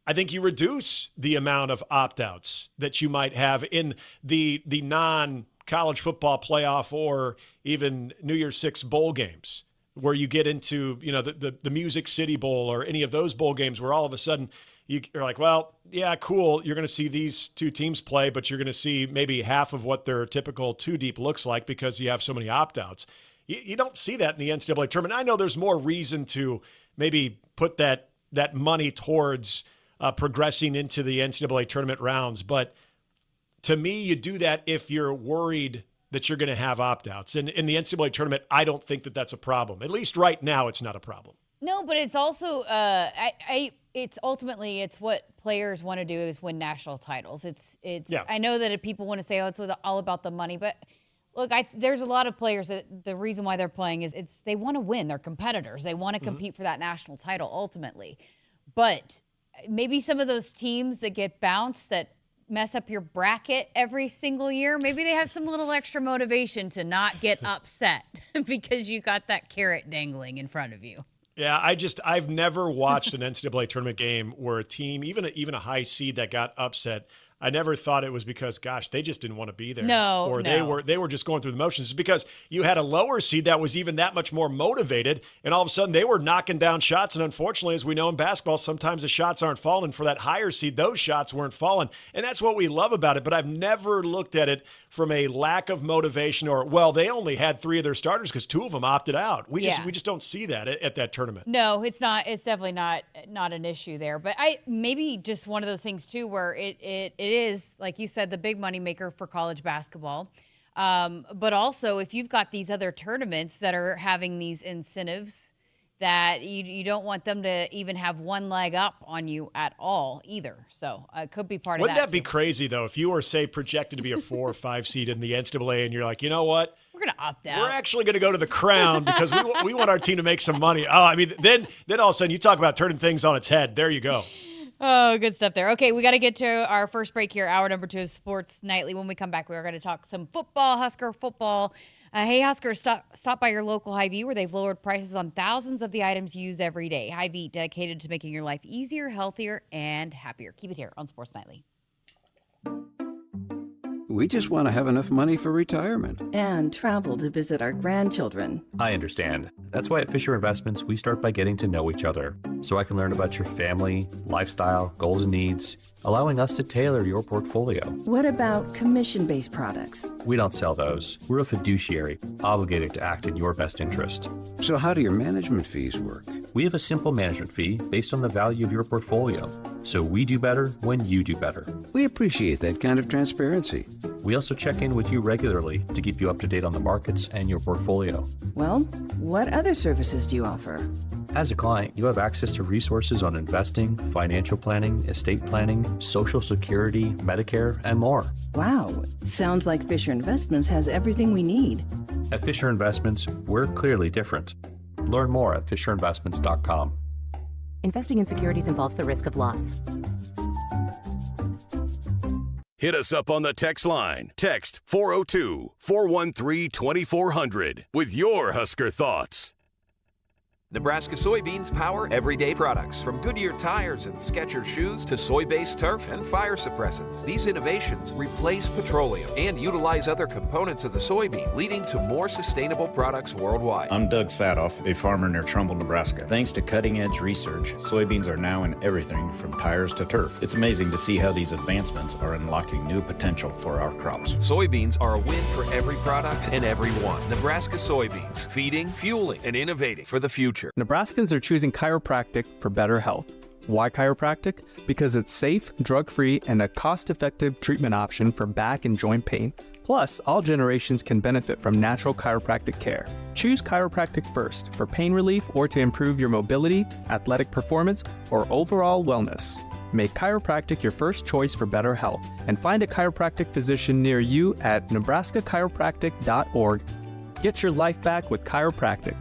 I think you reduce the amount of opt-outs that you might have in the non-college football playoff or even New Year's Six bowl games, where you get into the Music City Bowl or any of those bowl games where all of a sudden you're like, well, yeah, cool, you're going to see these two teams play, but you're going to see maybe half of what their typical two-deep looks like because you have so many opt-outs. You don't see that in the NCAA tournament. I know there's more reason to maybe put that money towards progressing into the NCAA tournament rounds. But to me, you do that if you're worried that you're going to have opt-outs. And in the NCAA tournament, I don't think that that's a problem. At least right now, it's not a problem. No, but it's also it's ultimately it's what players want to do is win national titles. Yeah. I know that people want to say, oh, it's all about the money, but look, there's a lot of players that the reason why they're playing is they want to win. They're competitors. They want to compete for that national title ultimately. But maybe some of those teams that get bounced that mess up your bracket every single year, maybe they have some little extra motivation to not get upset because you got that carrot dangling in front of you. Yeah, I've never watched an NCAA tournament game where a team, even a high seed that got upset, I never thought it was because, gosh, they just didn't want to be there. Or they were just going through the motions. It's because you had a lower seed that was even that much more motivated, and all of a sudden they were knocking down shots. And unfortunately, as we know in basketball, sometimes the shots aren't falling. For that higher seed, those shots weren't falling. And that's what we love about it. But I've never looked at it from a lack of motivation or, well, they only had 3 of their starters because 2 of them opted out. We just don't see that at that tournament. No, it's not. It's definitely not an issue there. But maybe just one of those things too, where it is, like you said, the big money maker for college basketball. But also, if you've got these other tournaments that are having these incentives, that you don't want them to even have one leg up on you at all either. So it could be part Wouldn't of that. Be crazy, though, if you were, say, projected to be a 4 or 5 seed in the NCAA and you're like, you know what? We're going to opt out. We're actually going to go to the Crown because we want our team to make some money. Oh, I mean, then all of a sudden you talk about turning things on its head. There you go. Oh, good stuff there. Okay, we got to get to our first break here. Hour number 2 of Sports Nightly. When we come back, we are going to talk some football, Husker football. Hey, Husker, stop by your local Hy-Vee where they've lowered prices on thousands of the items you use every day. Hy-Vee, dedicated to making your life easier, healthier, and happier. Keep it here on Sports Nightly. We just want to have enough money for retirement. And travel to visit our grandchildren. I understand. That's why at Fisher Investments, we start by getting to know each other, so I can learn about your family, lifestyle, goals, and needs, allowing us to tailor your portfolio. What about commission-based products? We don't sell those. We're a fiduciary, obligated to act in your best interest. So how do your management fees work? We have a simple management fee based on the value of your portfolio, so we do better when you do better. We appreciate that kind of transparency. We also check in with you regularly to keep you up to date on the markets and your portfolio. Well, what other services do you offer? As a client, you have access to resources on investing, financial planning, estate planning, Social Security, Medicare, and more. Wow, sounds like Fisher Investments has everything we need. At Fisher Investments, we're clearly different. Learn more at fisherinvestments.com. Investing in securities involves the risk of loss. Hit us up on the text line. Text 402-413-2400 with your Husker thoughts. Nebraska soybeans power everyday products, from Goodyear tires and Skechers shoes to soy-based turf and fire suppressants. These innovations replace petroleum and utilize other components of the soybean, leading to more sustainable products worldwide. I'm Doug Sadoff, a farmer near Trumbull, Nebraska. Thanks to cutting-edge research, soybeans are now in everything from tires to turf. It's amazing to see how these advancements are unlocking new potential for our crops. Soybeans are a win for every product and everyone. Nebraska soybeans, feeding, fueling, and innovating for the future. Nebraskans are choosing chiropractic for better health. Why chiropractic? Because it's safe, drug-free, and a cost-effective treatment option for back and joint pain. Plus, all generations can benefit from natural chiropractic care. Choose chiropractic first for pain relief or to improve your mobility, athletic performance, or overall wellness. Make chiropractic your first choice for better health, and find a chiropractic physician near you at nebraskachiropractic.org. Get your life back with chiropractic.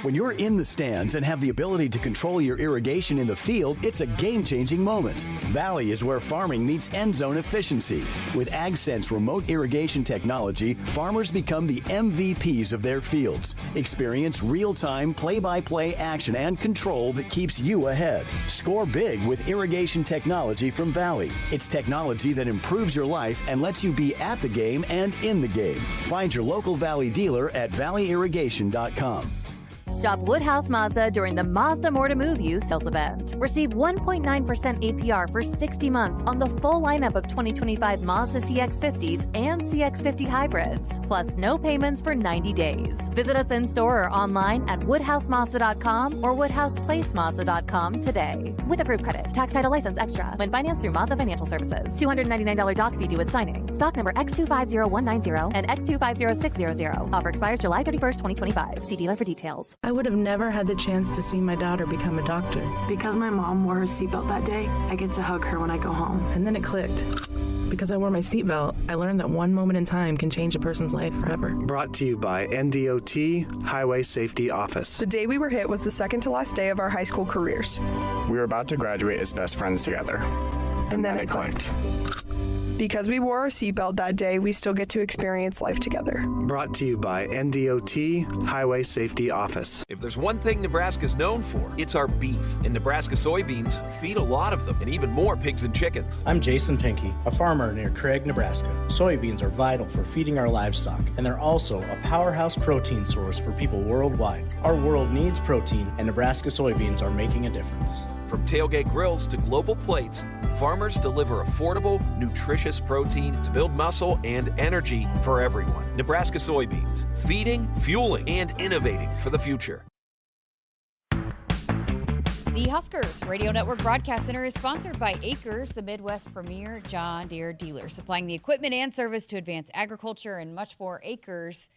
When you're in the stands and have the ability to control your irrigation in the field, it's a game-changing moment. Valley is where farming meets end zone efficiency. With AgSense remote irrigation technology, farmers become the MVPs of their fields. Experience real-time, play-by-play action and control that keeps you ahead. Score big with irrigation technology from Valley. It's technology that improves your life and lets you be at the game and in the game. Find your local Valley dealer at valleyirrigation.com. Shop Woodhouse Mazda during the Mazda More to Move You sales event. Receive 1.9% APR for 60 months on the full lineup of 2025 Mazda CX-50s and CX-50 hybrids, plus no payments for 90 days. Visit us in-store or online at woodhousemazda.com or woodhouseplacemazda.com today. With approved credit, tax title license extra when financed through Mazda Financial Services. $299 doc fee due at signing. Stock number X250190 and X250600. Offer expires July 31st, 2025. See dealer for details. I would have never had the chance to see my daughter become a doctor. Because my mom wore her seatbelt that day, I get to hug her when I go home. And then it clicked. Because I wore my seatbelt, I learned that one moment in time can change a person's life forever. Brought to you by NDOT Highway Safety Office. The day we were hit was the second to last day of our high school careers. We were about to graduate as best friends together. And then it clicked. Because we wore our seatbelt that day, we still get to experience life together. Brought to you by NDOT Highway Safety Office. If there's one thing Nebraska's known for, it's our beef. And Nebraska soybeans feed a lot of them, and even more pigs and chickens. I'm Jason Pinky, a farmer near Craig, Nebraska. Soybeans are vital for feeding our livestock, and they're also a powerhouse protein source for people worldwide. Our world needs protein, and Nebraska soybeans are making a difference. From tailgate grills to global plates, farmers deliver affordable, nutritious protein to build muscle and energy for everyone. Nebraska soybeans, feeding, fueling, and innovating for the future. The Huskers Radio Network Broadcast Center is sponsored by Akrs, the Midwest premier John Deere dealer, supplying the equipment and service to advance agriculture and much more. Akrs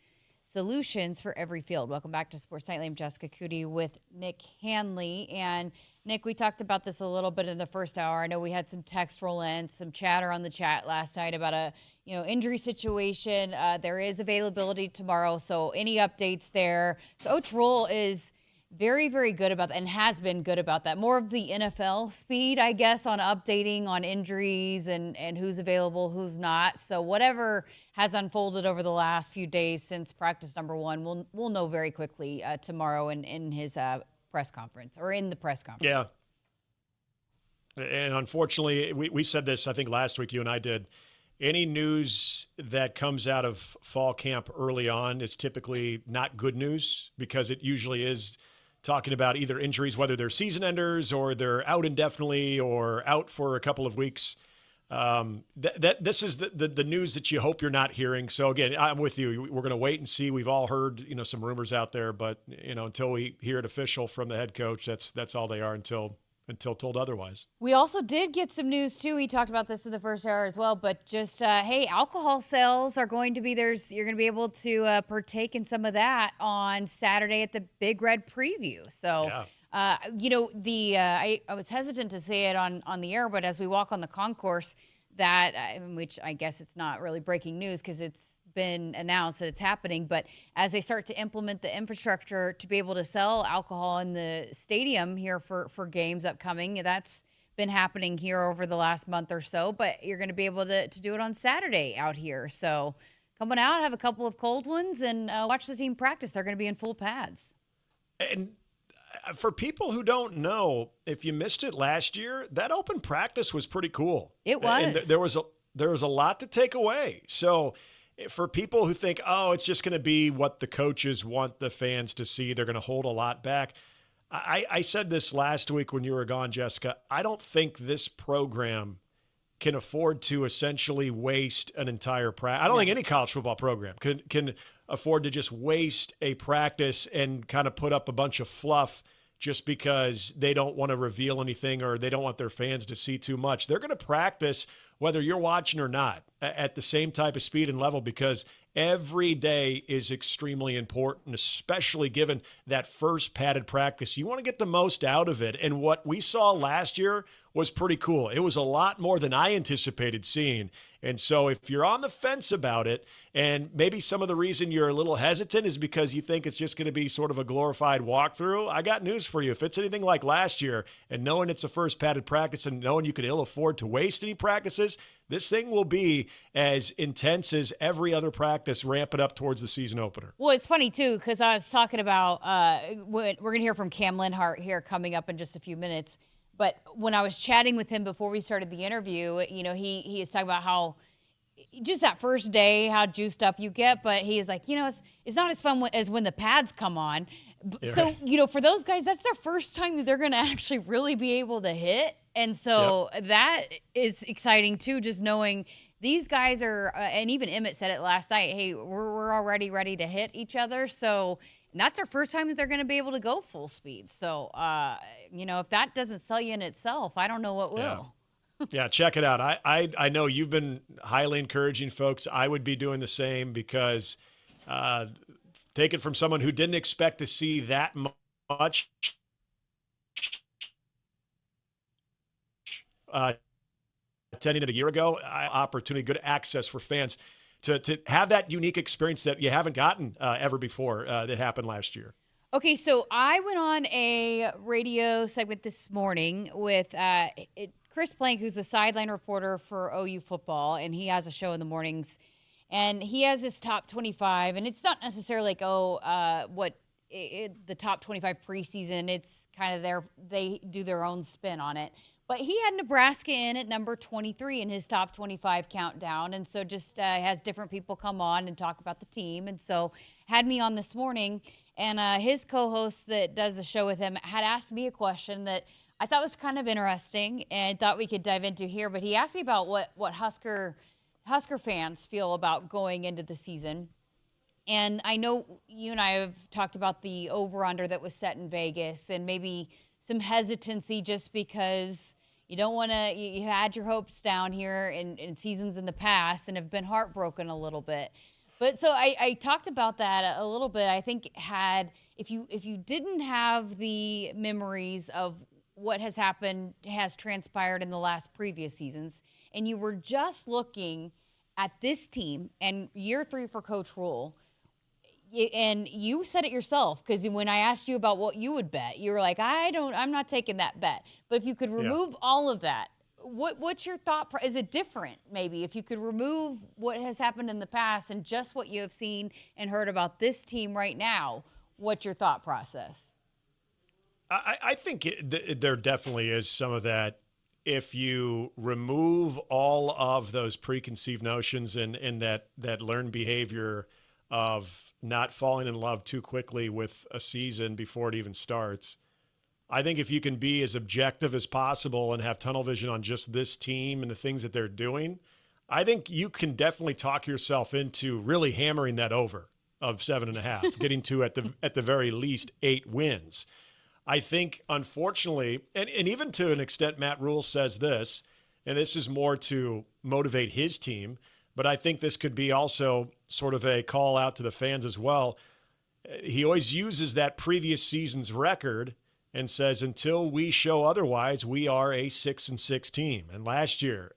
solutions for every field. Welcome back to Sports Nightly. I'm Jessica Coody with Nick Hanley. And Nick, we talked about this a little bit in the first hour. I know we had some text roll in, some chatter on the chat last night about a injury situation. There is availability tomorrow, so any updates there? Coach Roll is very, very good about that and has been good about that. More of the NFL speed, I guess, on updating on injuries and who's available, who's not. So whatever has unfolded over the last few days since practice number 1, we'll know very quickly tomorrow in his press conference or in the press conference. Yeah. And unfortunately, we said this, I think last week, you and I did. Any news that comes out of fall camp early on is typically not good news because it usually is talking about either injuries, whether they're season enders or they're out indefinitely or out for a couple of weeks. This is the news that you hope you're not hearing. So again, I'm with you. We're going to wait and see. We've all heard, some rumors out there, but until we hear it official from the head coach, that's all they are until told otherwise. We also did get some news too. We talked about this in the first hour as well, but just, hey, alcohol sales are going to be you're going to be able to partake in some of that on Saturday at the Big Red Preview. So, I was hesitant to say it on the air, but as we walk on the concourse, which I guess it's not really breaking news because it's been announced that it's happening, but as they start to implement the infrastructure to be able to sell alcohol in the stadium here for games upcoming, that's been happening here over the last month or so, but you're going to be able to do it on Saturday out here. So come on out, have a couple of cold ones, and watch the team practice. They're going to be in full pads. And for people who don't know, if you missed it last year, that open practice was pretty cool. It was. And there was a lot to take away. So for people who think, it's just going to be what the coaches want the fans to see, they're going to hold a lot back. I said this last week when you were gone, Jessica. I don't think this program can afford to essentially waste an entire practice. I don't think any college football program can afford to just waste a practice and kind of put up a bunch of fluff just because they don't want to reveal anything or they don't want their fans to see too much. They're going to practice whether you're watching or not at the same type of speed and level because every day is extremely important, especially given that first padded practice. You want to get the most out of it. And what we saw last year was pretty cool. It was a lot more than I anticipated seeing. And so if you're on the fence about it, and maybe some of the reason you're a little hesitant is because you think it's just going to be sort of a glorified walkthrough, I got news for you. If it's anything like last year, and knowing it's a first padded practice and knowing you can ill afford to waste any practices, this thing will be as intense as every other practice ramping up towards the season opener. Well, it's funny, too, because I was talking about we're going to hear from Cam Linhardt here coming up in just a few minutes. But when I was chatting with him before we started the interview, he is talking about how just that first day, how juiced up you get. But he is like, it's not as fun as when the pads come on. Yeah. So, for those guys, that's their first time that they're going to actually really be able to hit. And so that is exciting, too, just knowing these guys are, and even Emmett said it last night, hey, we're already ready to hit each other. So that's their first time that they're going to be able to go full speed. So, if that doesn't sell you in itself, I don't know what will. Yeah, check it out. I know you've been highly encouraging folks. I would be doing the same because take it from someone who didn't expect to see that much attending it a year ago, opportunity, good access for fans to have that unique experience that you haven't gotten ever before that happened last year. Okay, so I went on a radio segment this morning with Chris Plank, who's the sideline reporter for OU football, and he has a show in the mornings. And he has his top 25, and it's not necessarily like, the top 25 preseason. It's kind of they do their own spin on it. But he had Nebraska in at number 23 in his top 25 countdown. And so just has different people come on and talk about the team. And so had me on this morning. And his co-host that does the show with him had asked me a question that I thought was kind of interesting and thought we could dive into here. But he asked me about what Husker fans feel about going into the season. And I know you and I have talked about the over-under that was set in Vegas and maybe some hesitancy just because you don't want to – you had your hopes down here in seasons in the past and have been heartbroken a little bit. But so I talked about that a little bit. I think if you didn't have the memories of what has transpired in the last previous seasons, and you were just looking at this team and year 3 for Coach Rule, and you said it yourself, because when I asked you about what you would bet, you were like, I'm not taking that bet. But if you could remove all of that, what's your thought? Is it different, maybe, if you could remove what has happened in the past and just what you have seen and heard about this team right now? What's your thought process? I think there definitely is some of that. If you remove all of those preconceived notions and that learned behavior of not falling in love too quickly with a season before it even starts, I think if you can be as objective as possible and have tunnel vision on just this team and the things that they're doing, I think you can definitely talk yourself into really hammering that over of 7.5, getting to at the very least 8 wins. I think, unfortunately, and even to an extent, Matt Rule says this, and this is more to motivate his team, but I think this could be also sort of a call out to the fans as well. He always uses that previous season's record and says, until we show otherwise, we are a 6-6 team. And last year,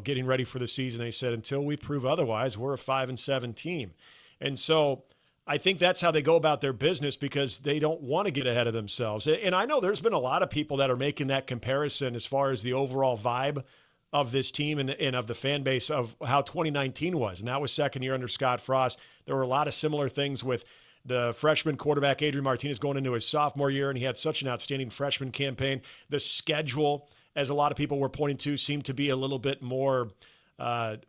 getting ready for the season, they said, until we prove otherwise, we're a 5-7 team. And so I think that's how they go about their business, because they don't want to get ahead of themselves. And I know there's been a lot of people that are making that comparison as far as the overall vibe of this team and of the fan base of how 2019 was. And that was second year under Scott Frost. There were a lot of similar things with the freshman quarterback, Adrian Martinez, going into his sophomore year, and he had such an outstanding freshman campaign. The schedule, as a lot of people were pointing to, seemed to be a little bit more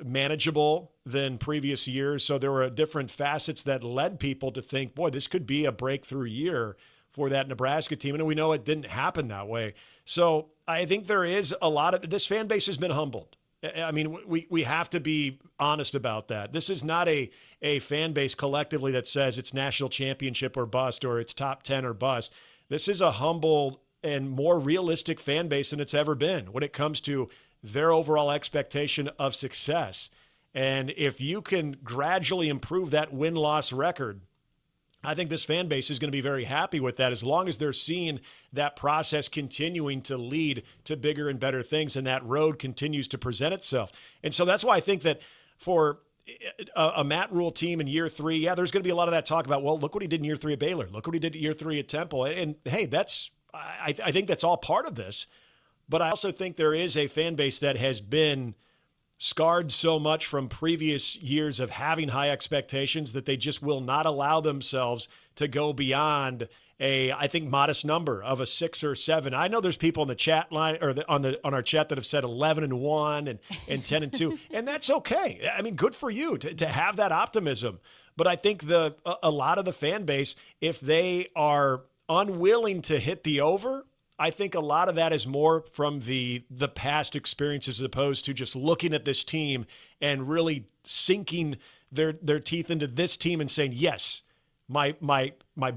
manageable than previous years. So there were different facets that led people to think, boy, this could be a breakthrough year for that Nebraska team. And we know it didn't happen that way. So I think there is a lot of this fan base has been humbled. I mean, we have to be honest about that. This is not a fan base collectively that says it's national championship or bust or it's top 10 or bust. This is a humble and more realistic fan base than it's ever been when it comes to their overall expectation of success. And if you can gradually improve that win-loss record, I think this fan base is going to be very happy with that, as long as they're seeing that process continuing to lead to bigger and better things, and that road continues to present itself. And so that's why I think that for a Matt Rule team in year 3, there's going to be a lot of that talk about, well, look what he did in year 3 at Baylor. Look what he did in year 3 at Temple. And hey, I think that's all part of this. But I also think there is a fan base that has been scarred so much from previous years of having high expectations that they just will not allow themselves to go beyond I think, modest number of a 6 or 7. I know there's people in the chat line or on our chat that have said 11-1 and 10-2, and that's okay. I mean, good for you to have that optimism. But I think a lot of the fan base, if they are unwilling to hit the over, I think a lot of that is more from the past experiences, as opposed to just looking at this team and really sinking their teeth into this team and saying, yes, my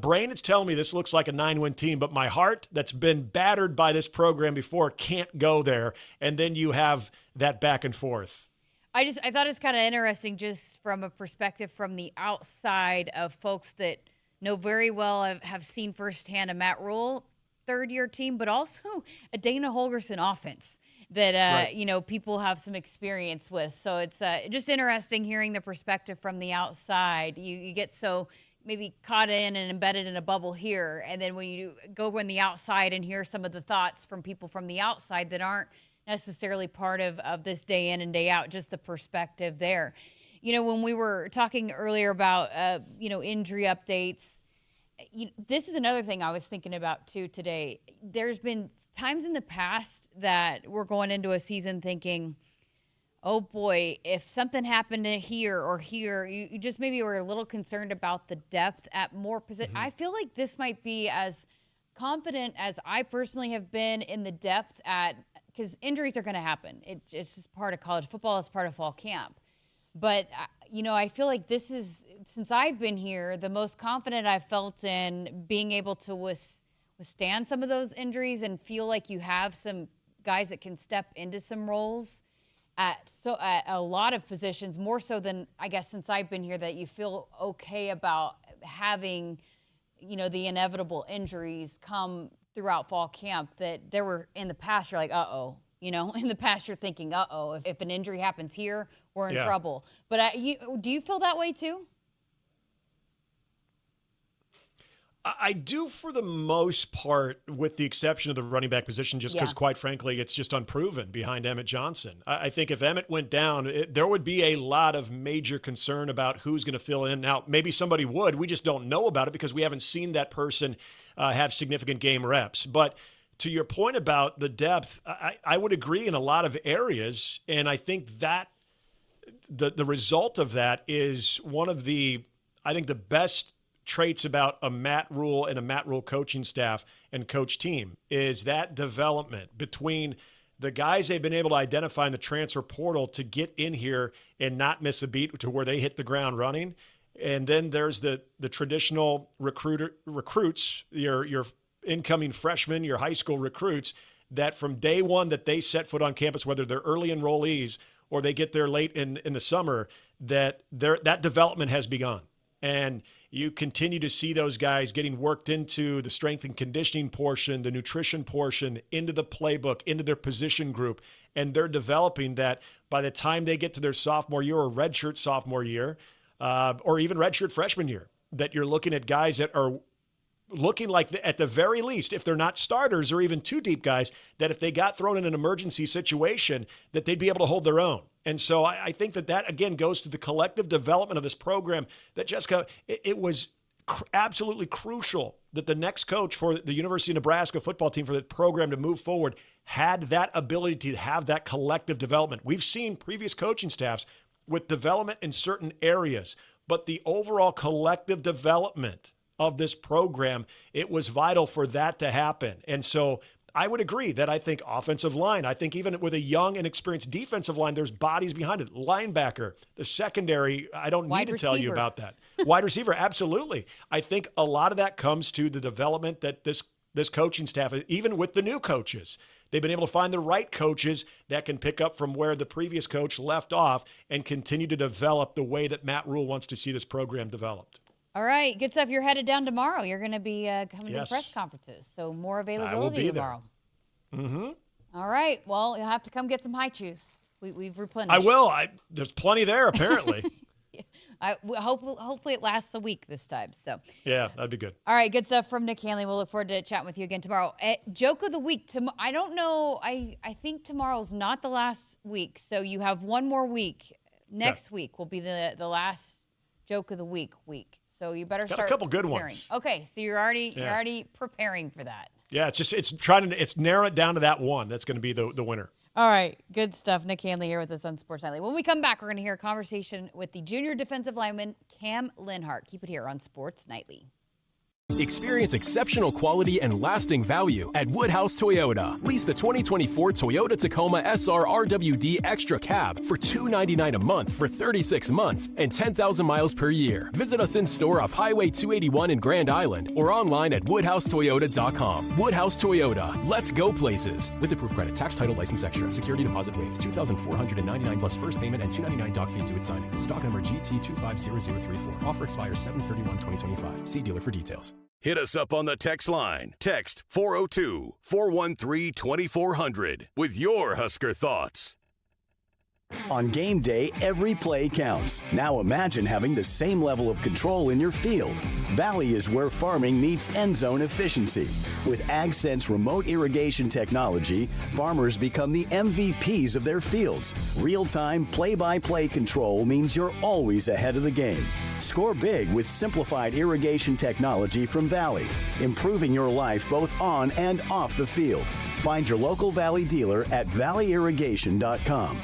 brain is telling me this looks like a 9-win team, but my heart, that's been battered by this program before, can't go there. And then you have that back and forth. I thought it's kind of interesting, just from a perspective from the outside of folks that know very well, have seen firsthand a Matt Rule third-year team, but also a Dana Holgorsen offense that right. People have some experience with. So it's just interesting hearing the perspective from the outside. You get so maybe caught in and embedded in a bubble here, and then when you go on the outside and hear some of the thoughts from people from the outside that aren't necessarily part of this day in and day out, just the perspective there. When we were talking earlier about injury updates, this is another thing I was thinking about too today. There's been times in the past that we're going into a season thinking, oh boy, if something happened here or here, you just maybe were a little concerned about the depth at more position. Mm-hmm. I feel like this might be as confident as I personally have been in the depth because injuries are going to happen. It's just part of college football. It's part of fall camp. But, I feel like this is, since I've been here, the most confident I've felt in being able to withstand some of those injuries and feel like you have some guys that can step into some roles at a lot of positions, more so than I guess since I've been here, that you feel okay about having, the inevitable injuries come throughout fall camp. That there were in the past, you're like, in the past you're thinking, if an injury happens here, we're in trouble. But do you feel that way too? I do for the most part, with the exception of the running back position, just because, quite frankly, it's just unproven behind Emmett Johnson. I think if Emmett went down, there would be a lot of major concern about who's going to fill in. Now, maybe somebody would. We just don't know about it because we haven't seen that person have significant game reps. But to your point about the depth, I would agree in a lot of areas, and I think that the result of that is one of the best traits about a Matt Rule and a Matt Rule coaching staff and coach team is that development between the guys they've been able to identify in the transfer portal to get in here and not miss a beat to where they hit the ground running. And then there's the traditional recruits, your incoming freshmen, your high school recruits, that from day one that they set foot on campus, whether they're early enrollees or they get there late in the summer, that development has begun. And you continue to see those guys getting worked into the strength and conditioning portion, the nutrition portion, into the playbook, into their position group, and they're developing that by the time they get to their sophomore year or redshirt sophomore year, or even redshirt freshman year, that you're looking at guys that are looking like, at the very least, if they're not starters or even two deep guys, that if they got thrown in an emergency situation, that they'd be able to hold their own. And so I think that again, goes to the collective development of this program that, Jessica, it was absolutely crucial that the next coach for the University of Nebraska football team, for the program to move forward, had that ability to have that collective development. We've seen previous coaching staffs with development in certain areas, but the overall collective development of this program, it was vital for that to happen. And so I would agree that I think offensive line, I think even with a young and experienced defensive line, there's bodies behind it. Linebacker, the secondary, I don't need to tell you about that. Wide receiver, absolutely. I think a lot of that comes to the development that this coaching staff, even with the new coaches, they've been able to find the right coaches that can pick up from where the previous coach left off and continue to develop the way that Matt Rule wants to see this program developed. All right, good stuff. You're headed down tomorrow. You're going to be coming to press conferences, so more availability tomorrow. Mm-hmm. All right. Well, you'll have to come get some high chews. We've replenished. I will. There's plenty there, apparently. Hopefully it lasts a week this time. So yeah, that'd be good. All right, good stuff from Nick Hanley. We'll look forward to chatting with you again tomorrow. Joke of the week. I don't know. I think tomorrow's not the last week, so you have one more week. Next week will be the last joke of the week. So you better start a couple good preparing. ones. Okay, so you're already preparing for that. Yeah, it's narrowing it down to that one. That's going to be the winner. All right, good stuff. Nick Hanley here with us on Sports Nightly. When we come back, we're going to hear a conversation with the junior defensive lineman Cam Linhardt. Keep it here on Sports Nightly. Experience exceptional quality and lasting value at Woodhouse Toyota. Lease the 2024 Toyota Tacoma SR RWD Extra Cab for $299 a month for 36 months and 10,000 miles per year. Visit us in store off Highway 281 in Grand Island or online at WoodhouseToyota.com. Woodhouse Toyota. Let's go places. With approved credit, tax, title, license extra, security deposit waived, $2,499 plus first payment and $299 doc fee due at signing. Stock number GT250034. Offer expires 7/31/2025. See dealer for details. Hit us up on the text line. Text 402-413-2400 with your Husker thoughts. On game day, every play counts. Now imagine having the same level of control in your field. Valley is where farming meets end zone efficiency. With AgSense remote irrigation technology, farmers become the MVPs of their fields. Real-time, play-by-play control means you're always ahead of the game. Score big with simplified irrigation technology from Valley, improving your life both on and off the field. Find your local Valley dealer at valleyirrigation.com.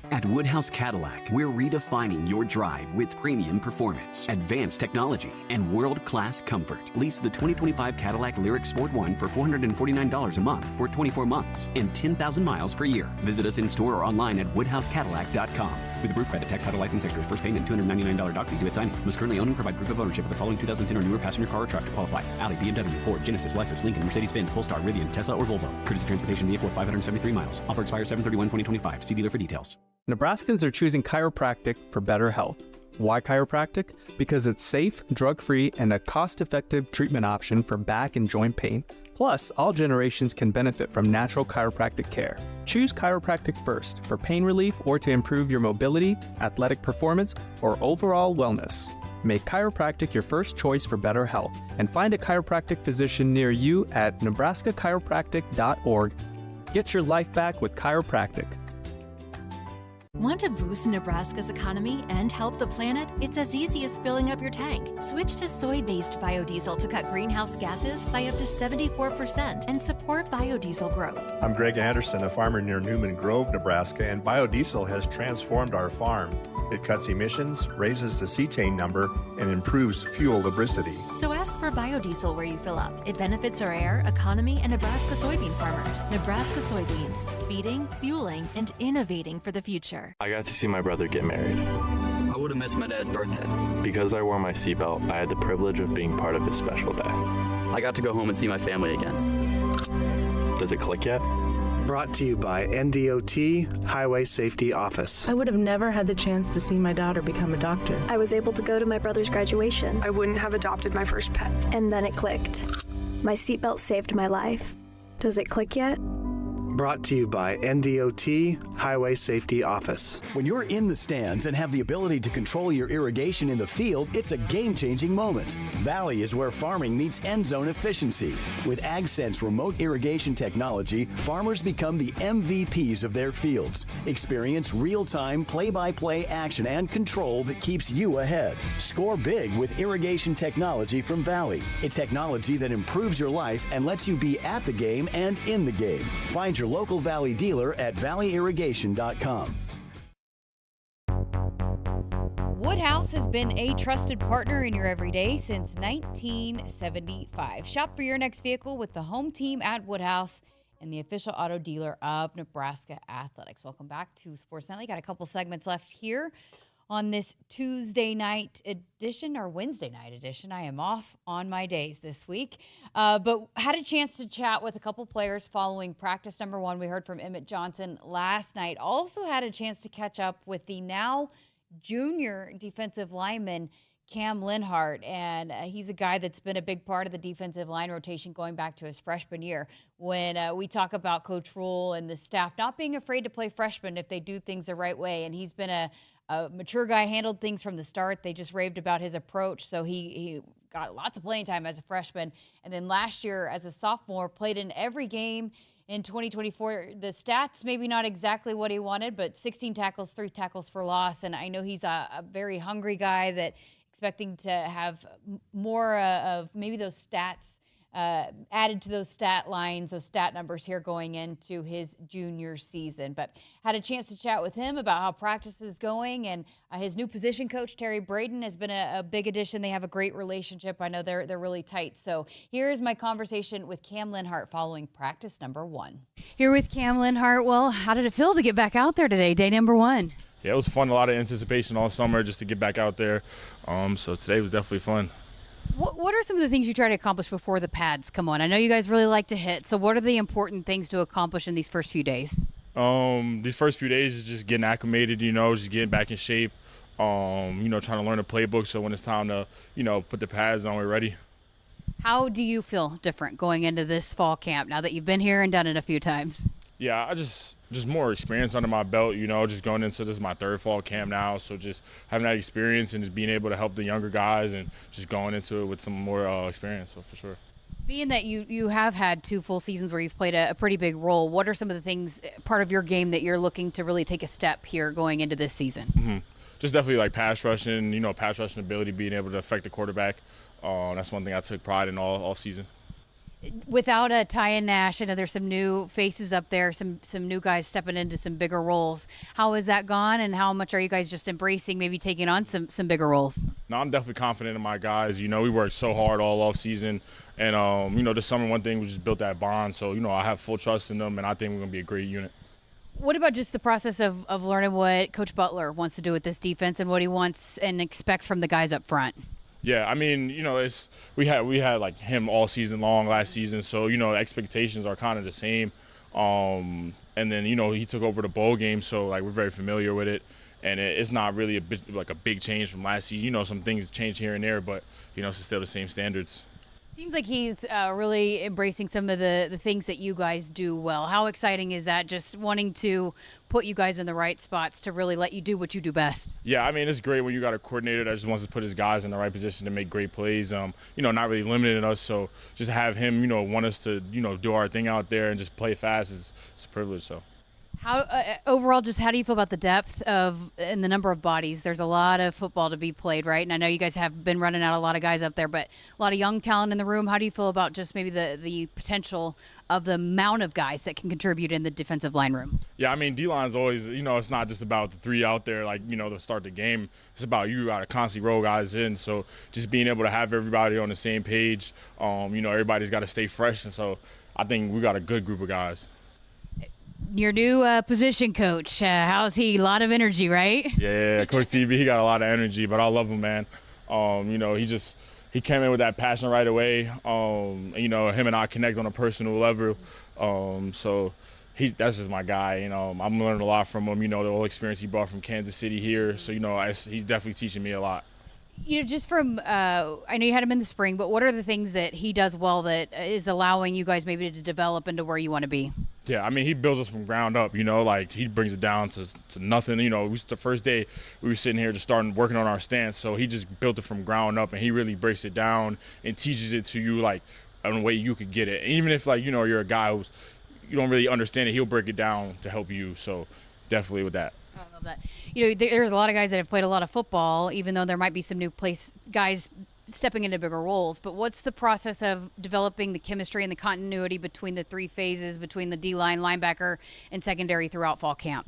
At Woodhouse Cadillac, we're redefining your drive with premium performance, advanced technology, and world-class comfort. Lease the 2025 Cadillac Lyriq Sport 1 for $449 a month for 24 months and 10,000 miles per year. Visit us in-store or online at woodhousecadillac.com. With approved credit, tax, title, license extras, first payment, $299 doc fee due at signing. Must currently own and provide proof of ownership of the following 2010 or newer passenger car or truck to qualify. Audi, BMW, Ford, Genesis, Lexus, Lincoln, Mercedes-Benz, Polestar, Rivian, Tesla, or Volvo. Courtesy transportation vehicle with 573 miles. Offer expires 7/31/2025. See dealer for details. Nebraskans are choosing chiropractic for better health. Why chiropractic? Because it's safe, drug-free, and a cost-effective treatment option for back and joint pain. Plus, all generations can benefit from natural chiropractic care. Choose chiropractic first for pain relief or to improve your mobility, athletic performance, or overall wellness. Make chiropractic your first choice for better health and find a chiropractic physician near you at nebraskachiropractic.org. Get your life back with chiropractic. Want to boost Nebraska's economy and help the planet? It's as easy as filling up your tank. Switch to soy-based biodiesel to cut greenhouse gases by up to 74% and support biodiesel growth. I'm Greg Anderson, a farmer near Newman Grove, Nebraska, and biodiesel has transformed our farm. It cuts emissions, raises the cetane number, and improves fuel lubricity. So ask for biodiesel where you fill up. It benefits our air, economy, and Nebraska soybean farmers. Nebraska soybeans, feeding, fueling, and innovating for the future. I got to see my brother get married. I would have missed my dad's birthday. Because I wore my seatbelt, I had the privilege of being part of his special day. I got to go home and see my family again. Does it click yet? Brought to you by NDOT Highway Safety Office. I would have never had the chance to see my daughter become a doctor. I was able to go to my brother's graduation. I wouldn't have adopted my first pet. And then it clicked. My seatbelt saved my life. Does it click yet? Brought to you by NDOT Highway Safety Office. When you're in the stands and have the ability to control your irrigation in the field, it's a game-changing moment. Valley is where farming meets end zone efficiency. With AgSense remote irrigation technology, farmers become the MVPs of their fields. Experience real-time, play-by-play action and control that keeps you ahead. Score big with irrigation technology from Valley. It's technology that improves your life and lets you be at the game and in the game. Find your local Valley dealer at valleyirrigation.com. Woodhouse has been a trusted partner in your everyday since 1975. Shop for your next vehicle with the home team at Woodhouse and the official auto dealer of Nebraska Athletics. Welcome back to Sports Nightly. Got a couple segments left here on this Tuesday night edition or Wednesday night edition. I am off on my days this week, but had a chance to chat with a couple players following practice number 1. We heard from Emmett Johnson last night. Also had a chance to catch up with the now junior defensive lineman, Cam Linhardt, and he's a guy that's been a big part of the defensive line rotation going back to his freshman year. When we talk about Coach Rule and the staff not being afraid to play freshmen if they do things the right way, and he's been a mature guy, handled things from the start. They just raved about his approach, so he got lots of playing time as a freshman. And then last year as a sophomore, played in every game in 2024. The stats maybe not exactly what he wanted, but 16 tackles, 3 tackles for loss. And I know he's a very hungry guy that expecting to have more of maybe those stats added to those stat lines, those stat numbers here going into his junior season. But had a chance to chat with him about how practice is going, and his new position coach, Terry Braden, has been a big addition. They have a great relationship. I know they're really tight. So here's my conversation with Cam Linhardt following practice number 1. Here with Cam Linhardt. Well, how did it feel to get back out there today, day number 1? Yeah, it was fun. A lot of anticipation all summer just to get back out there. So today was definitely fun. What are some of the things you try to accomplish before the pads come on? I know you guys really like to hit, so what are the important things to accomplish in these first few days? These first few days is just getting acclimated, just getting back in shape, trying to learn the playbook so when it's time to, put the pads on, we're ready. How do you feel different going into this fall camp now that you've been here and done it a few times? Yeah, I just more experience under my belt, just going into this is my 3rd fall camp now. So just having that experience and just being able to help the younger guys and just going into it with some more experience, so for sure. Being that you have had 2 full seasons where you've played a pretty big role, what are some of the things, part of your game, that you're looking to really take a step here going into this season? Mm-hmm. Just definitely like pass rushing, pass rushing ability, being able to affect the quarterback. That's one thing I took pride in all season. Without a Ty and Nash, I know there's some new faces up there, some new guys stepping into some bigger roles. How has that gone, and how much are you guys just embracing maybe taking on some bigger roles? No, I'm definitely confident in my guys. You know, we worked so hard all off season, and you know, this summer one thing we just built that bond. So you know, I have full trust in them, and I think we're gonna be a great unit. What about just the process of learning what Coach Butler wants to do with this defense and what he wants and expects from the guys up front? Yeah, I mean, you know, we had like him all season long last season, so you know, expectations are kind of the same. And then you know, he took over the bowl game, so like we're very familiar with it, and it's not really a big change from last season. You know, some things change here and there, but you know, it's still the same standards. Seems like he's really embracing some of the things that you guys do well. How exciting is that, just wanting to put you guys in the right spots to really let you do what you do best? Yeah, I mean, it's great when you got a coordinator that just wants to put his guys in the right position to make great plays, you know, not really limiting us. So just have him, you know, want us to, you know, do our thing out there and just play fast is a privilege, so. How overall, just how do you feel about the depth and the number of bodies? There's a lot of football to be played, right? And I know you guys have been running out a lot of guys up there, but a lot of young talent in the room. How do you feel about just maybe the potential of the amount of guys that can contribute in the defensive line room? Yeah, I mean, D-line's always, you know, it's not just about the three out there, like, you know, to start the game. It's about you got to constantly roll guys in. So just being able to have everybody on the same page, you know, everybody's got to stay fresh. And so I think we got a good group of guys. Your new position coach, how's he? A lot of energy, right? Yeah, Coach TB, he got a lot of energy, but I love him, man. You know, he came in with that passion right away. You know, him and I connect on a personal level. So that's just my guy. You know, I'm learning a lot from him. You know, the whole experience he brought from Kansas City here. So, you know, he's definitely teaching me a lot. You know, just from, I know you had him in the spring, but what are the things that he does well that is allowing you guys maybe to develop into where you want to be? Yeah, I mean, he builds us from ground up, you know, like he brings it down to nothing. You know, the first day we were sitting here just starting working on our stance, so he just built it from ground up, and he really breaks it down and teaches it to you like in a way you could get it. And even if, like, you know, you're a guy you don't really understand it, he'll break it down to help you. So definitely with that. I love that. You know, there's a lot of guys that have played a lot of football, even though there might be some new guys stepping into bigger roles. But what's the process of developing the chemistry and the continuity between the three phases, between the D-line, linebacker, and secondary throughout fall camp?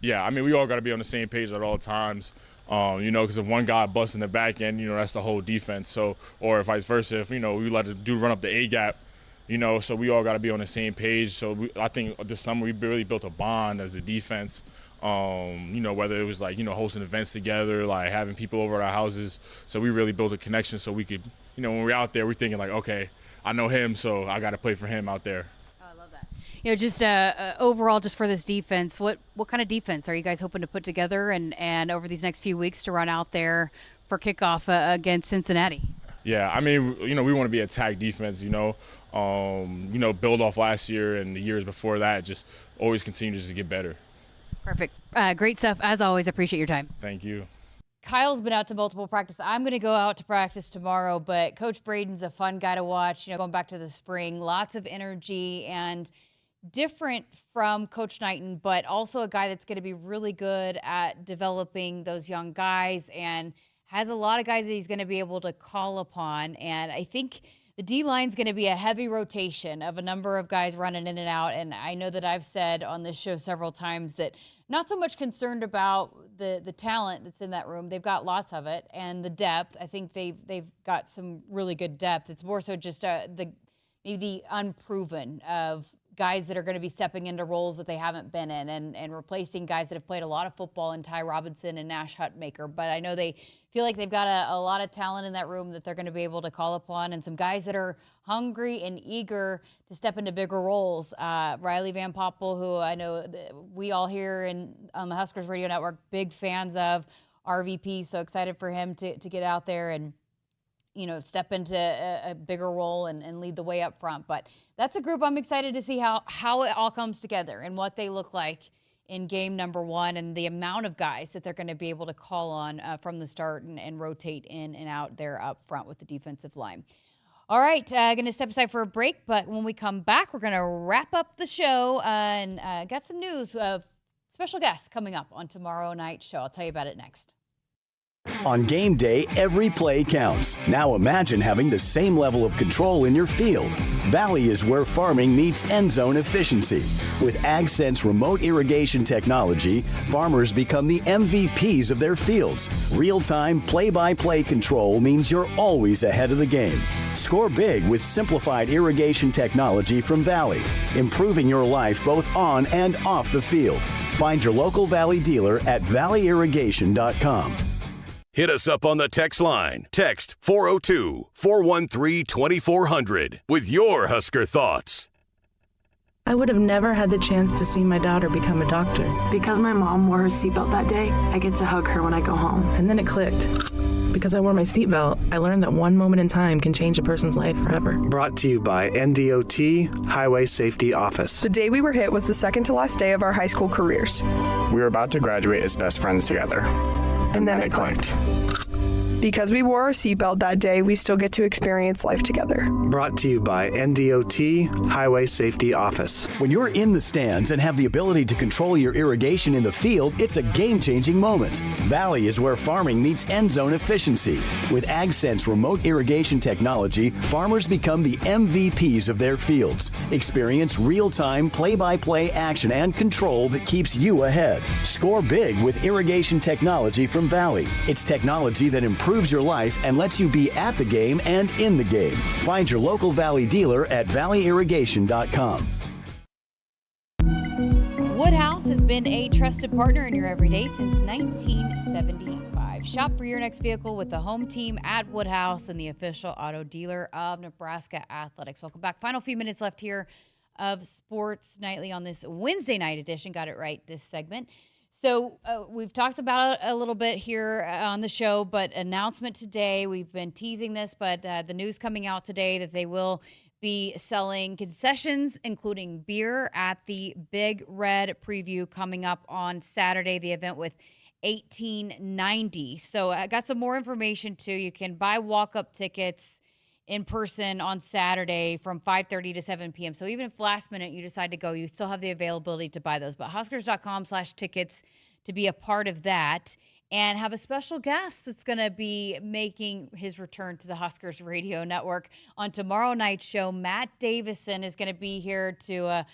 Yeah, I mean, we all got to be on the same page at all times. You know, because if one guy busts in the back end, you know, that's the whole defense. So, or vice versa, if, you know, we let a dude run up the A-gap, you know, so we all got to be on the same page. So I think this summer we really built a bond as a defense. You know, whether it was like, you know, hosting events together, like having people over at our houses. So we really built a connection so we could, you know, when we're out there, we're thinking like, okay, I know him, so I got to play for him out there. Oh, I love that. You know, just overall, just for this defense, what kind of defense are you guys hoping to put together and over these next few weeks to run out there for kickoff against Cincinnati? Yeah, I mean, you know, we want to be a tag defense, you know, build off last year and the years before that, just always continue to just get better. Perfect. Great stuff. As always, appreciate your time. Thank you. Kyle's been out to multiple practice. I'm going to go out to practice tomorrow, but Coach Braden's a fun guy to watch. You know, going back to the spring, lots of energy and different from Coach Knighton, but also a guy that's going to be really good at developing those young guys and has a lot of guys that he's going to be able to call upon. And I think the D-line's going to be a heavy rotation of a number of guys running in and out. And I know that I've said on this show several times that not so much concerned about the talent that's in that room. They've got lots of it. And the depth, I think they've got some really good depth. It's more so just maybe the unproven of guys that are going to be stepping into roles that they haven't been in and replacing guys that have played a lot of football in Ty Robinson and Nash Hutmaker. But I know they feel like they've got a lot of talent in that room that they're going to be able to call upon, and some guys that are hungry and eager to step into bigger roles. Riley Van Poppel, who I know we all here on the Huskers Radio Network, big fans of RVP, so excited for him to get out there and, you know, step into a bigger role and lead the way up front. But that's a group I'm excited to see how it all comes together and what they look like in game number one, and the amount of guys that they're going to be able to call on from the start and rotate in and out there up front with the defensive line. All right, going to step aside for a break, but when we come back, we're going to wrap up the show and got some news of special guests coming up on tomorrow night's show. I'll tell you about it next. On game day, every play counts. Now imagine having the same level of control in your field. Valley is where farming meets end zone efficiency. With AgSense remote irrigation technology, farmers become the MVPs of their fields. Real-time, play-by-play control means you're always ahead of the game. Score big with simplified irrigation technology from Valley, improving your life both on and off the field. Find your local Valley dealer at valleyirrigation.com. Hit us up on the text line. Text 402-413-2400 with your Husker thoughts. I would have never had the chance to see my daughter become a doctor. Because my mom wore her seatbelt that day, I get to hug her when I go home. And then it clicked. Because I wore my seatbelt, I learned that one moment in time can change a person's life forever. Brought to you by NDOT Highway Safety Office. The day we were hit was the second to last day of our high school careers. We were about to graduate as best friends together. And then it clicked. Because we wore our seatbelt that day, we still get to experience life together. Brought to you by NDOT Highway Safety Office. When you're in the stands and have the ability to control your irrigation in the field, it's a game-changing moment. Valley is where farming meets end zone efficiency. With AgSense remote irrigation technology, farmers become the MVPs of their fields. Experience real-time, play-by-play action and control that keeps you ahead. Score big with irrigation technology from Valley. It's technology that improves your life and lets you be at the game and in the game. Find your local Valley dealer at valleyirrigation.com. Woodhouse has been a trusted partner in your everyday since 1975. Shop for your next vehicle with the home team at Woodhouse and the official auto dealer of Nebraska Athletics. Welcome back. Final few minutes left here of Sports Nightly on this Wednesday night edition. Got it right, this segment. So we've talked about it a little bit here on the show, but announcement today, we've been teasing this, but the news coming out today that they will be selling concessions, including beer, at the Big Red Preview coming up on Saturday, the event with 1890. So I got some more information too. You can buy walk-up tickets in person on Saturday from 5:30 to 7 p.m. So even if last minute you decide to go, you still have the availability to buy those. But Huskers.com/tickets to be a part of that and have a special guest that's going to be making his return to the Huskers radio network on tomorrow night's show. Matt Davison is going to be here to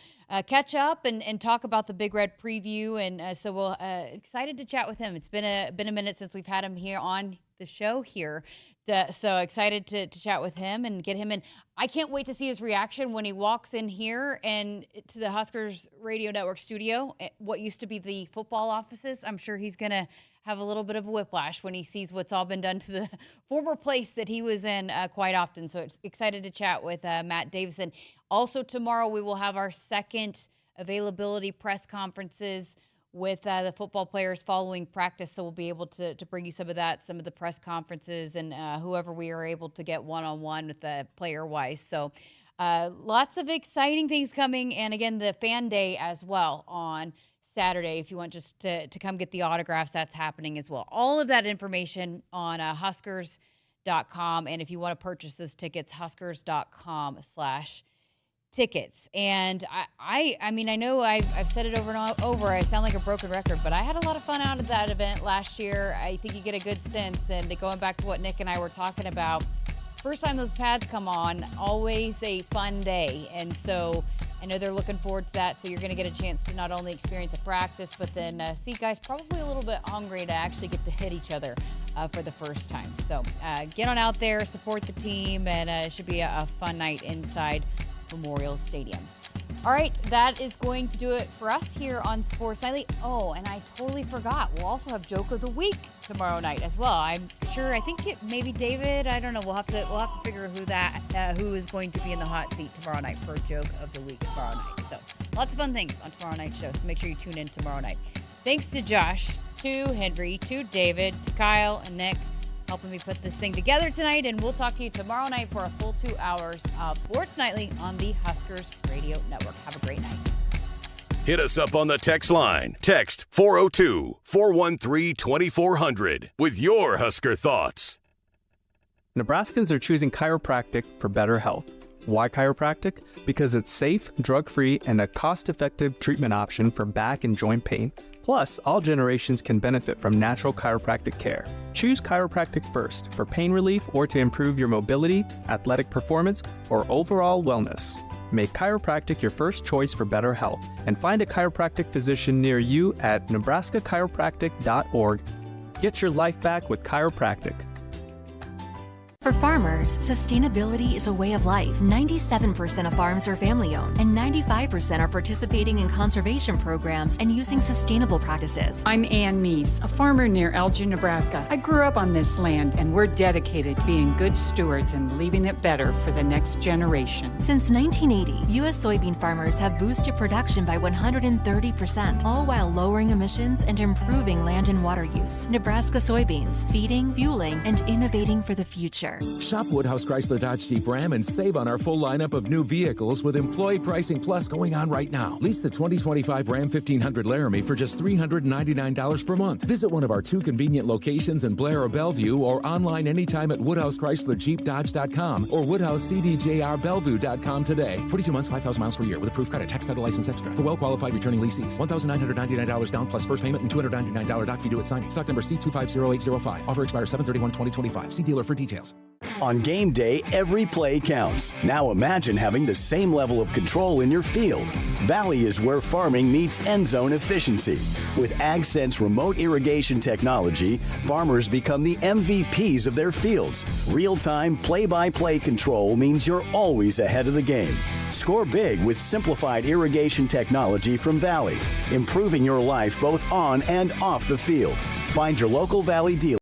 catch up and talk about the Big Red Preview. And so we'll excited to chat with him. It's been a minute since we've had him here on the show here. So excited to chat with him and get him in. I can't wait to see his reaction when he walks in here and to the Huskers Radio Network studio, what used to be the football offices. I'm sure he's going to have a little bit of a whiplash when he sees what's all been done to the former place that he was in quite often. So it's excited to chat with Matt Davison. Also tomorrow we will have our second availability press conferences with the football players following practice. So we'll be able to bring you some of that, some of the press conferences and whoever we are able to get one-on-one with the player-wise. So lots of exciting things coming. And again, the fan day as well on Saturday. If you want just to come get the autographs, that's happening as well. All of that information on Huskers.com. And if you want to purchase those tickets, Huskers.com/tickets. And I mean, I know I've said it over and over. I sound like a broken record, but I had a lot of fun out of that event last year. I think you get a good sense. And going back to what Nick and I were talking about, first time those pads come on, always a fun day. And so I know they're looking forward to that. So you're going to get a chance to not only experience a practice, but then see guys probably a little bit hungry to actually get to hit each other for the first time. So get on out there, support the team, and it should be a fun night inside Memorial Stadium. All right, that is going to do it for us here on Sports Nightly. Oh, and I totally forgot. We'll also have Joke of the Week tomorrow night as well. I'm sure. I think it maybe David. I don't know. We'll have to figure who is going to be in the hot seat tomorrow night for Joke of the Week tomorrow night. So lots of fun things on tomorrow night's show. So make sure you tune in tomorrow night. Thanks to Josh, to Henry, to David, to Kyle, and Nick, helping me put this thing together tonight, and we'll talk to you tomorrow night for a full 2 hours of Sports Nightly on the Huskers Radio Network. Have a great night. Hit us up on the text line. Text 402-413-2400 with your Husker thoughts. Nebraskans are choosing chiropractic for better health. Why chiropractic? Because it's safe, drug-free, and a cost-effective treatment option for back and joint pain. Plus, all generations can benefit from natural chiropractic care. Choose chiropractic first for pain relief or to improve your mobility, athletic performance, or overall wellness. Make chiropractic your first choice for better health and find a chiropractic physician near you at nebraskachiropractic.org. Get your life back with chiropractic. For farmers, sustainability is a way of life. 97% of farms are family-owned, and 95% are participating in conservation programs and using sustainable practices. I'm Ann Meese, a farmer near Elgin, Nebraska. I grew up on this land, and we're dedicated to being good stewards and leaving it better for the next generation. Since 1980, U.S. soybean farmers have boosted production by 130%, all while lowering emissions and improving land and water use. Nebraska soybeans, feeding, fueling, and innovating for the future. Shop Woodhouse Chrysler Dodge Jeep Ram and save on our full lineup of new vehicles with Employee Pricing Plus going on right now. Lease the 2025 Ram 1500 Laramie for just $399 per month. Visit one of our 2 convenient locations in Blair or Bellevue or online anytime at WoodhouseChryslerJeep.Dodge.com or WoodhouseCDJRBellevue.com today. 42 months, 5,000 miles per year with approved credit, tax title license extra. For well-qualified returning leasees, $1,999 down plus first payment and $299 doc fee due at signing. Stock number C250805. Offer expires 7/31/2025. See dealer for details. On game day, every play counts. Now imagine having the same level of control in your field. Valley is where farming meets end zone efficiency. With AgSense remote irrigation technology, farmers become the MVPs of their fields. Real-time, play-by-play control means you're always ahead of the game. Score big with simplified irrigation technology from Valley, improving your life both on and off the field. Find your local Valley dealer.